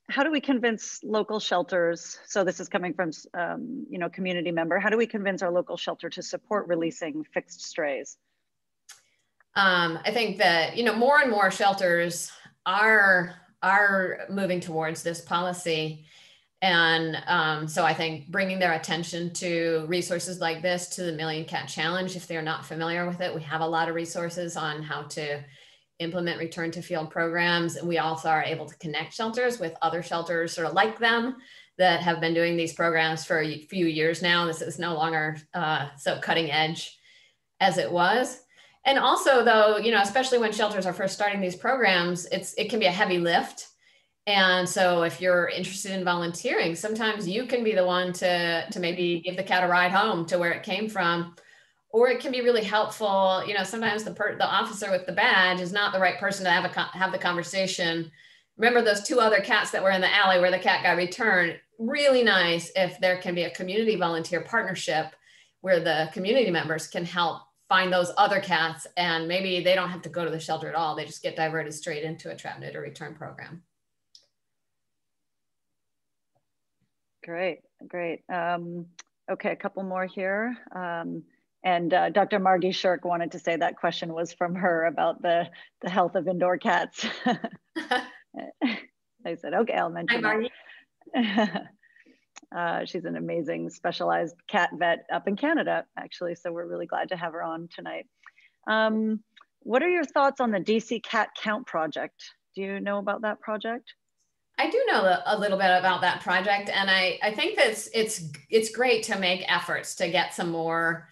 How do we convince local shelters? So this is coming from, community member. How do we convince our local shelter to support releasing fixed strays? I think that, more and more shelters are moving towards this policy. And so I think bringing their attention to resources like this, to the Million Cat Challenge, if they're not familiar with it, we have a lot of resources on how to implement return to field programs. And we also are able to connect shelters with other shelters sort of like them that have been doing these programs for a few years now. This is no longer so cutting edge as it was. And also, though, especially when shelters are first starting these programs, it can be a heavy lift. And so if you're interested in volunteering, sometimes you can be the one to maybe give the cat a ride home to where it came from. Or it can be really helpful. Sometimes the officer with the badge is not the right person to have the conversation. Remember those two other cats that were in the alley where the cat got returned? Really nice if there can be a community volunteer partnership where the community members can help find those other cats, and maybe they don't have to go to the shelter at all. They just get diverted straight into a trap, neuter, return program. Great. Okay, a couple more here. And Dr. Margie Shirk wanted to say that question was from her about the health of indoor cats. I said, okay, I'll mention that. She's an amazing specialized cat vet up in Canada, actually. So we're really glad to have her on tonight. What are your thoughts on the DC Cat Count project? Do you know about that project? I do know a little bit about that project. And I think that it's great to make efforts to get some more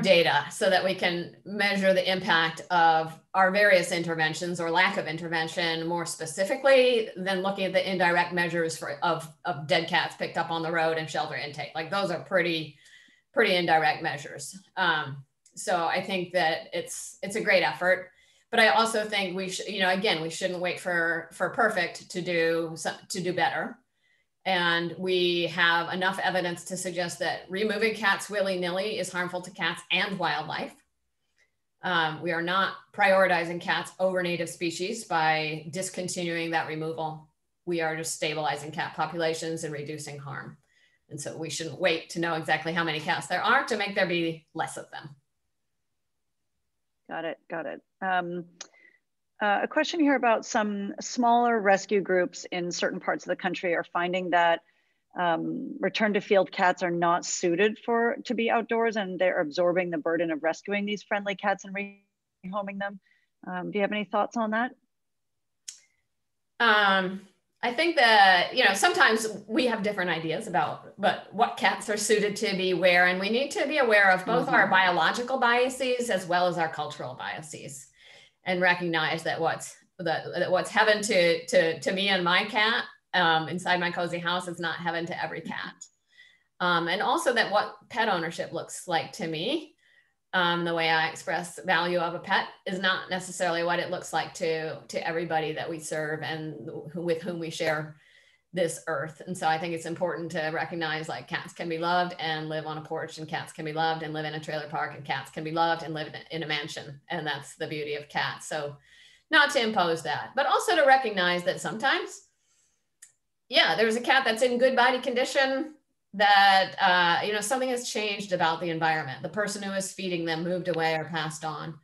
data so that we can measure the impact of our various interventions or lack of intervention more specifically than looking at the indirect measures of dead cats picked up on the road and shelter intake. Like, those are pretty indirect measures. So I think that it's a great effort, but I also think we should, we shouldn't wait for perfect to do better. And we have enough evidence to suggest that removing cats willy-nilly is harmful to cats and wildlife. We are not prioritizing cats over native species by discontinuing that removal. We are just stabilizing cat populations and reducing harm. And so we shouldn't wait to know exactly how many cats there are to make there be less of them. Got it. A question here about some smaller rescue groups in certain parts of the country are finding that return to field cats are not suited to be outdoors, and they're absorbing the burden of rescuing these friendly cats and rehoming them. Do you have any thoughts on that? I think that, sometimes we have different ideas about what cats are suited to be where, and we need to be aware of both our biological biases as well as our cultural biases, and recognize that what's heaven to me and my cat inside my cozy house is not heaven to every cat. And also that what pet ownership looks like to me, the way I express value of a pet is not necessarily what it looks like to everybody that we serve and with whom we share this earth. And so I think it's important to recognize like cats can be loved and live on a porch, and cats can be loved and live in a trailer park, and cats can be loved and live in a mansion. And that's the beauty of cats. So not to impose that, but also to recognize that sometimes, yeah, there's a cat that's in good body condition that, something has changed about the environment. The person who is feeding them moved away or passed on.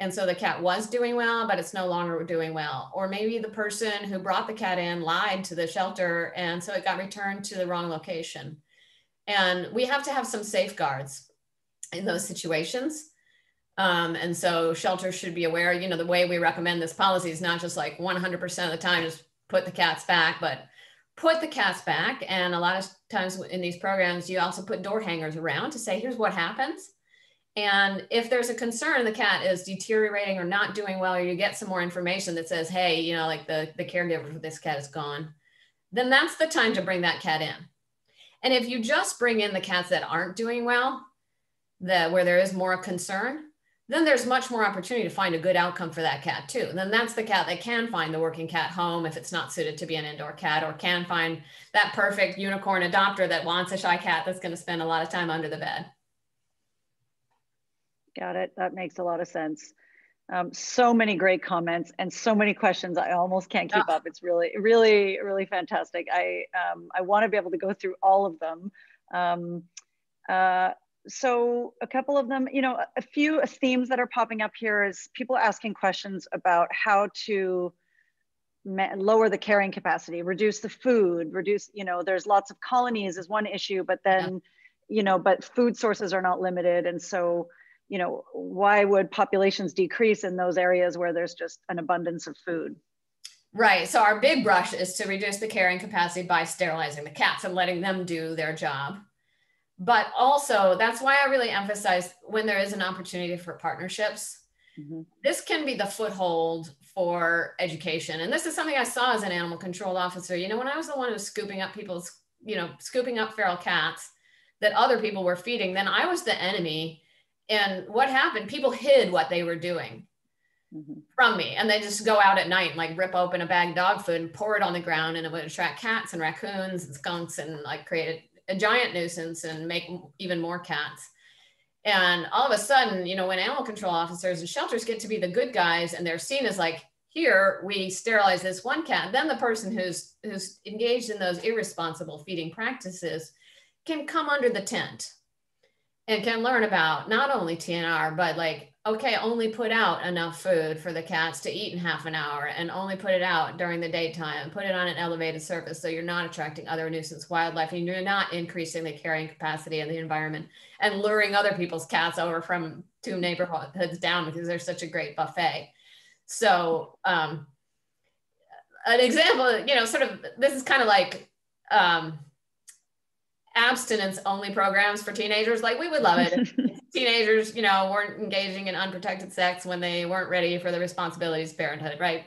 And so the cat was doing well, but it's no longer doing well. Or maybe the person who brought the cat in lied to the shelter, and so it got returned to the wrong location. And we have to have some safeguards in those situations. And so shelters should be aware, the way we recommend this policy is not just like 100% of the time, just put the cats back, but put the cats back. And a lot of times in these programs, you also put door hangers around to say, here's what happens. And if there's a concern, the cat is deteriorating or not doing well, or you get some more information that says, hey, like the caregiver for this cat is gone, then that's the time to bring that cat in. And if you just bring in the cats that aren't doing well, where there is more concern, then there's much more opportunity to find a good outcome for that cat too. And then that's the cat that can find the working cat home if it's not suited to be an indoor cat, or can find that perfect unicorn adopter that wants a shy cat that's going to spend a lot of time under the bed. Got it. That makes a lot of sense. So many great comments and so many questions. I almost can't keep up. It's really, really, really fantastic. I want to be able to go through all of them. So a couple of them, a few themes that are popping up here is people asking questions about how to lower the carrying capacity, reduce the food, there's lots of colonies is one issue, but then, but food sources are not limited. And so, why would populations decrease in those areas where there's just an abundance of food? Right. So our big brush is to reduce the carrying capacity by sterilizing the cats and letting them do their job. But also, that's why I really emphasize when there is an opportunity for partnerships, this can be the foothold for education. And this is something I saw as an animal control officer. When I was the one who was scooping up scooping up feral cats that other people were feeding, then I was the enemy. And what happened? People hid what they were doing from me. And they just go out at night and like rip open a bag of dog food and pour it on the ground. And it would attract cats and raccoons and skunks and like create a giant nuisance and make even more cats. And all of a sudden, when animal control officers and shelters get to be the good guys and they're seen as like, here, we sterilize this one cat, then the person who's engaged in those irresponsible feeding practices can come under the tent and can learn about not only TNR, but like, okay, only put out enough food for the cats to eat in half an hour, and only put it out during the daytime, put it on an elevated surface so you're not attracting other nuisance wildlife and you're not increasing the carrying capacity of the environment and luring other people's cats over from 2 neighborhoods down because there's such a great buffet. So an example, sort of, this is kind of like, abstinence only programs for teenagers. Like, we would love it if teenagers, weren't engaging in unprotected sex when they weren't ready for the responsibilities of parenthood, right?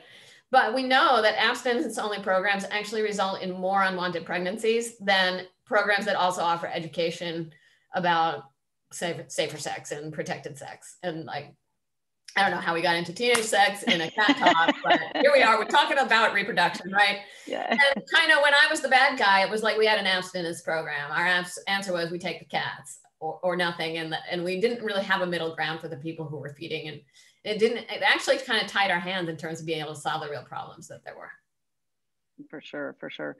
But we know that abstinence only programs actually result in more unwanted pregnancies than programs that also offer education about safer sex and protected sex. And like, I don't know how we got into teenage sex in a cat talk, but here we are, we're talking about reproduction, right? Yeah. And kind of when I was the bad guy, it was like we had an abstinence program. Our answer was we take the cats or nothing. And we didn't really have a middle ground for the people who were feeding. And it actually kind of tied our hands in terms of being able to solve the real problems that there were. For sure, for sure.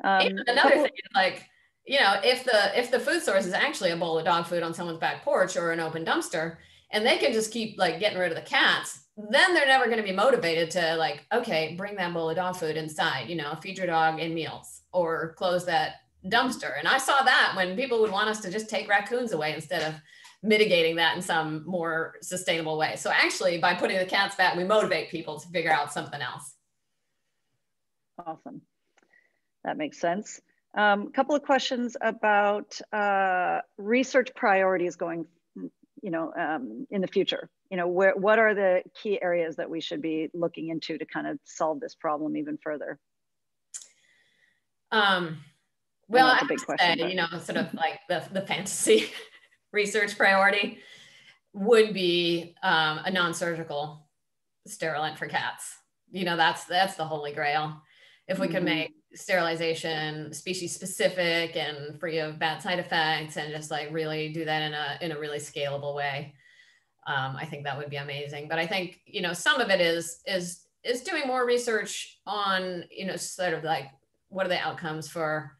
And another thing is like, if the food source is actually a bowl of dog food on someone's back porch or an open dumpster, and they can just keep like getting rid of the cats, then they're never going to be motivated to like, okay, bring that bowl of dog food inside, feed your dog in meals or close that dumpster. And I saw that when people would want us to just take raccoons away instead of mitigating that in some more sustainable way. So actually, by putting the cats back, we motivate people to figure out something else. Awesome. That makes sense. A couple of questions about research priorities going in the future. What are the key areas that we should be looking into to kind of solve this problem even further? Well, know I it's a have big to question, say, but you know, sort of like the fantasy research priority would be a non-surgical sterilant for cats. You know, that's the holy grail. If we could make sterilization species specific and free of bad side effects, and just like really do that in a really scalable way, I think that would be amazing. But I think, you know, some of it is doing more research on, you know, sort of like what are the outcomes for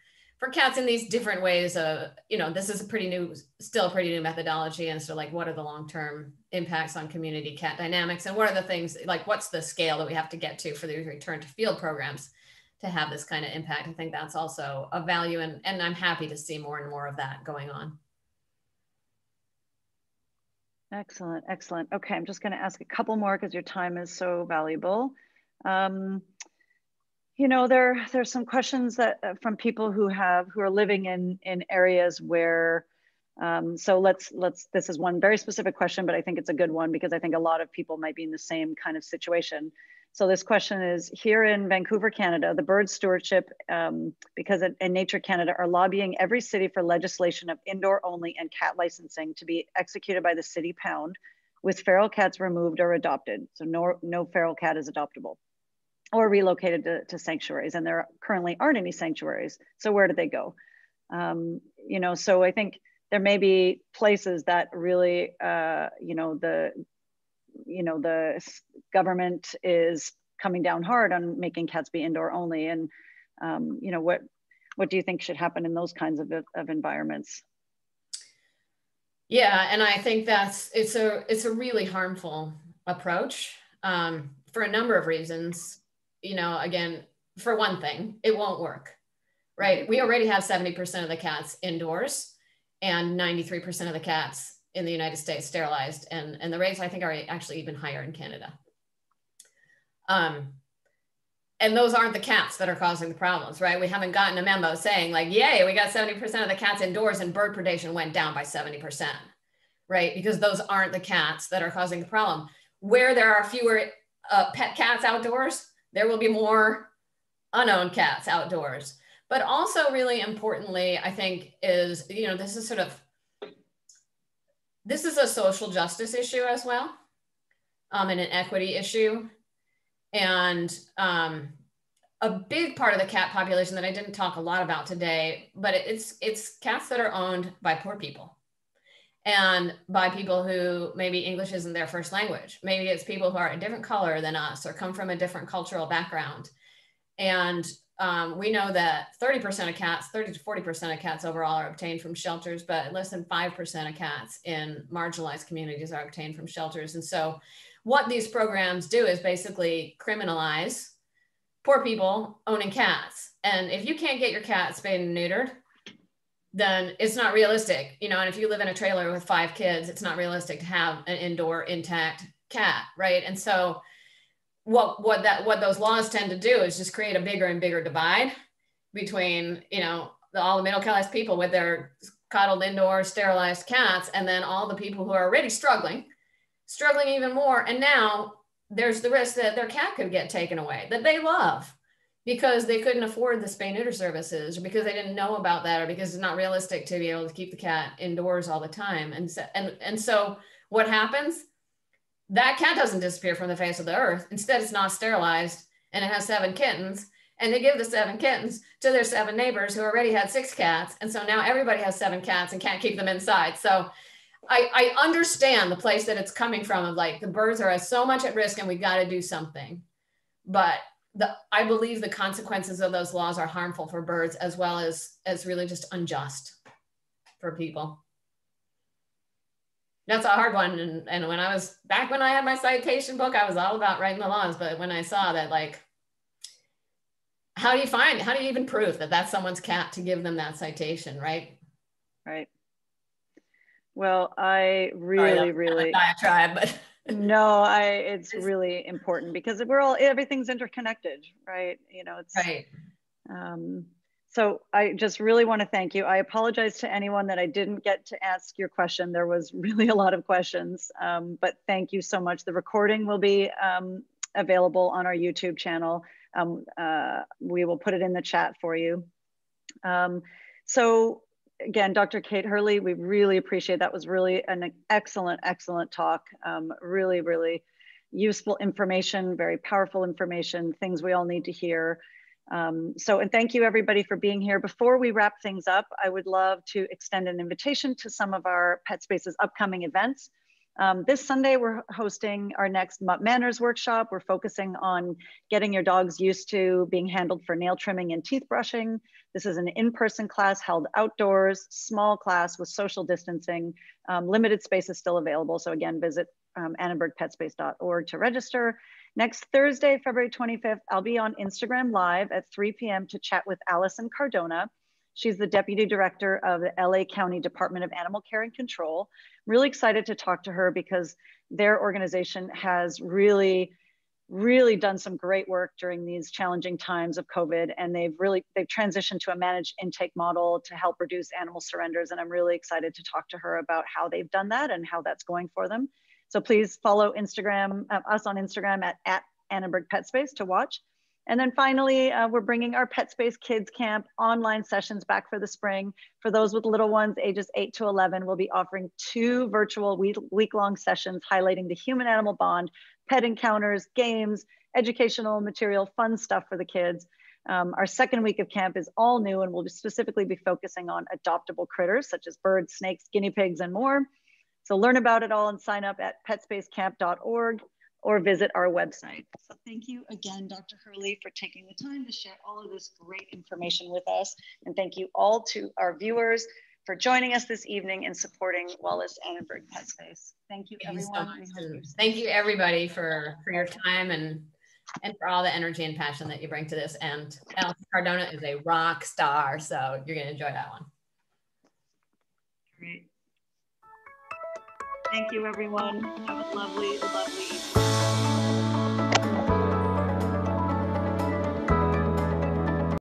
cats in these different ways of, you know, this is still a pretty new methodology. And so like, what are the long-term impacts on community cat dynamics? And what are the things, like, what's the scale that we have to get to for the return to field programs to have this kind of impact? I think that's also a value. And I'm happy to see more and more of that going on. Excellent, excellent. Okay, I'm just going to ask a couple more because your time is so valuable. You know, there's some questions that from people who are living in areas where, so this is one very specific question, but I think it's a good one because I think a lot of people might be in the same kind of situation. So this question is, here in Vancouver, Canada, the bird stewardship, because in Nature Canada, are lobbying every city for legislation of indoor only and cat licensing to be executed by the city pound, with feral cats removed or adopted. So no feral cat is adoptable or relocated to sanctuaries. And there currently aren't any sanctuaries. So where do they go? You know, so I think there may be places that really, you know, the government is coming down hard on making cats be indoor only. And, you know, what do you think should happen in those kinds of environments? Yeah, and I think it's a really harmful approach for a number of reasons. You know, again, for one thing, it won't work, right? We already have 70% of the cats indoors and 93% of the cats in the United States sterilized. And the rates, I think, are actually even higher in Canada. And those aren't the cats that are causing the problems, right? We haven't gotten a memo saying like, yay, we got 70% of the cats indoors and bird predation went down by 70%, right? Because those aren't the cats that are causing the problem. Where there are fewer pet cats outdoors, there will be more unowned cats outdoors. But also really importantly, I think is, you know, this is a social justice issue as well, and an equity issue. And a big part of the cat population that I didn't talk a lot about today, but it's cats that are owned by poor people and by people who maybe English isn't their first language. Maybe it's people who are a different color than us or come from a different cultural background. And we know that 30 to 40% of cats overall are obtained from shelters, but less than 5% of cats in marginalized communities are obtained from shelters. And so what these programs do is basically criminalize poor people owning cats. And if you can't get your cat spayed and neutered, then it's not realistic, you know, and if you live in a trailer with 5 kids, it's not realistic to have an indoor intact cat, right? And so what those laws tend to do is just create a bigger and bigger divide between, you know, all the middle class people with their coddled indoor sterilized cats, and then all the people who are already struggling even more. And now there's the risk that their cat could get taken away that they love, because they couldn't afford the spay neuter services, or because they didn't know about that, or because it's not realistic to be able to keep the cat indoors all the time. And so what happens? That cat doesn't disappear from the face of the earth. Instead, it's not sterilized and it has 7 kittens, and they give the 7 kittens to their 7 neighbors who already had 6 cats. And so now everybody has 7 cats and can't keep them inside. So I understand the place that it's coming from, of like, the birds are so much at risk and we got to do something. But I believe the consequences of those laws are harmful for birds, as well as really just unjust for people. That's a hard one. And when I had my citation book, I was all about writing the laws. But when I saw that, like, how do you even prove that that's someone's cat to give them that citation, right? Right. Well, I really, really diatribe, but no, it's really important because everything's interconnected, right? You know, it's right. So I just really want to thank you. I apologize to anyone that I didn't get to ask your question. There was really a lot of questions, but thank you so much. The recording will be available on our YouTube channel. We will put it in the chat for you. So again, Dr. Kate Hurley, we really appreciate that. Was really an excellent, excellent talk. Really, really useful information, very powerful information, things we all need to hear. And thank you everybody for being here. Before we wrap things up, I would love to extend an invitation to some of our Pet Space's upcoming events. This Sunday, we're hosting our next Mutt Manners workshop. We're focusing on getting your dogs used to being handled for nail trimming and teeth brushing. This is an in-person class held outdoors, small class with social distancing. Limited space is still available. So again, visit annenbergpetspace.org to register. Next Thursday, February 25th, I'll be on Instagram Live at 3 p.m. to chat with Allison Cardona. She's the Deputy Director of the LA County Department of Animal Care and Control. I'm really excited to talk to her because their organization has really done some great work during these challenging times of COVID, and they've transitioned to a managed intake model to help reduce animal surrenders. And I'm really excited to talk to her about how they've done that and how that's going for them. So please follow us on Instagram at Annenberg Pet Space to watch. And then finally, we're bringing our Pet Space Kids Camp online sessions back for the spring. For those with little ones, ages 8 to 11, we'll be offering 2 virtual week-long sessions highlighting the human-animal bond, pet encounters, games, educational material, fun stuff for the kids. Our second week of camp is all new, and we'll specifically be focusing on adoptable critters such as birds, snakes, guinea pigs, and more. So learn about it all and sign up at petspacecamp.org. or visit our website. So thank you again, Dr. Hurley, for taking the time to share all of this great information with us. And thank you all to our viewers for joining us this evening and supporting Wallace Annenberg Pet Space. Thank you, everyone. Thank you, everybody, for your time and for all the energy and passion that you bring to this. And Allison Cardona is a rock star, so you're going to enjoy that one. Great. Thank you, everyone. Have a lovely, lovely evening.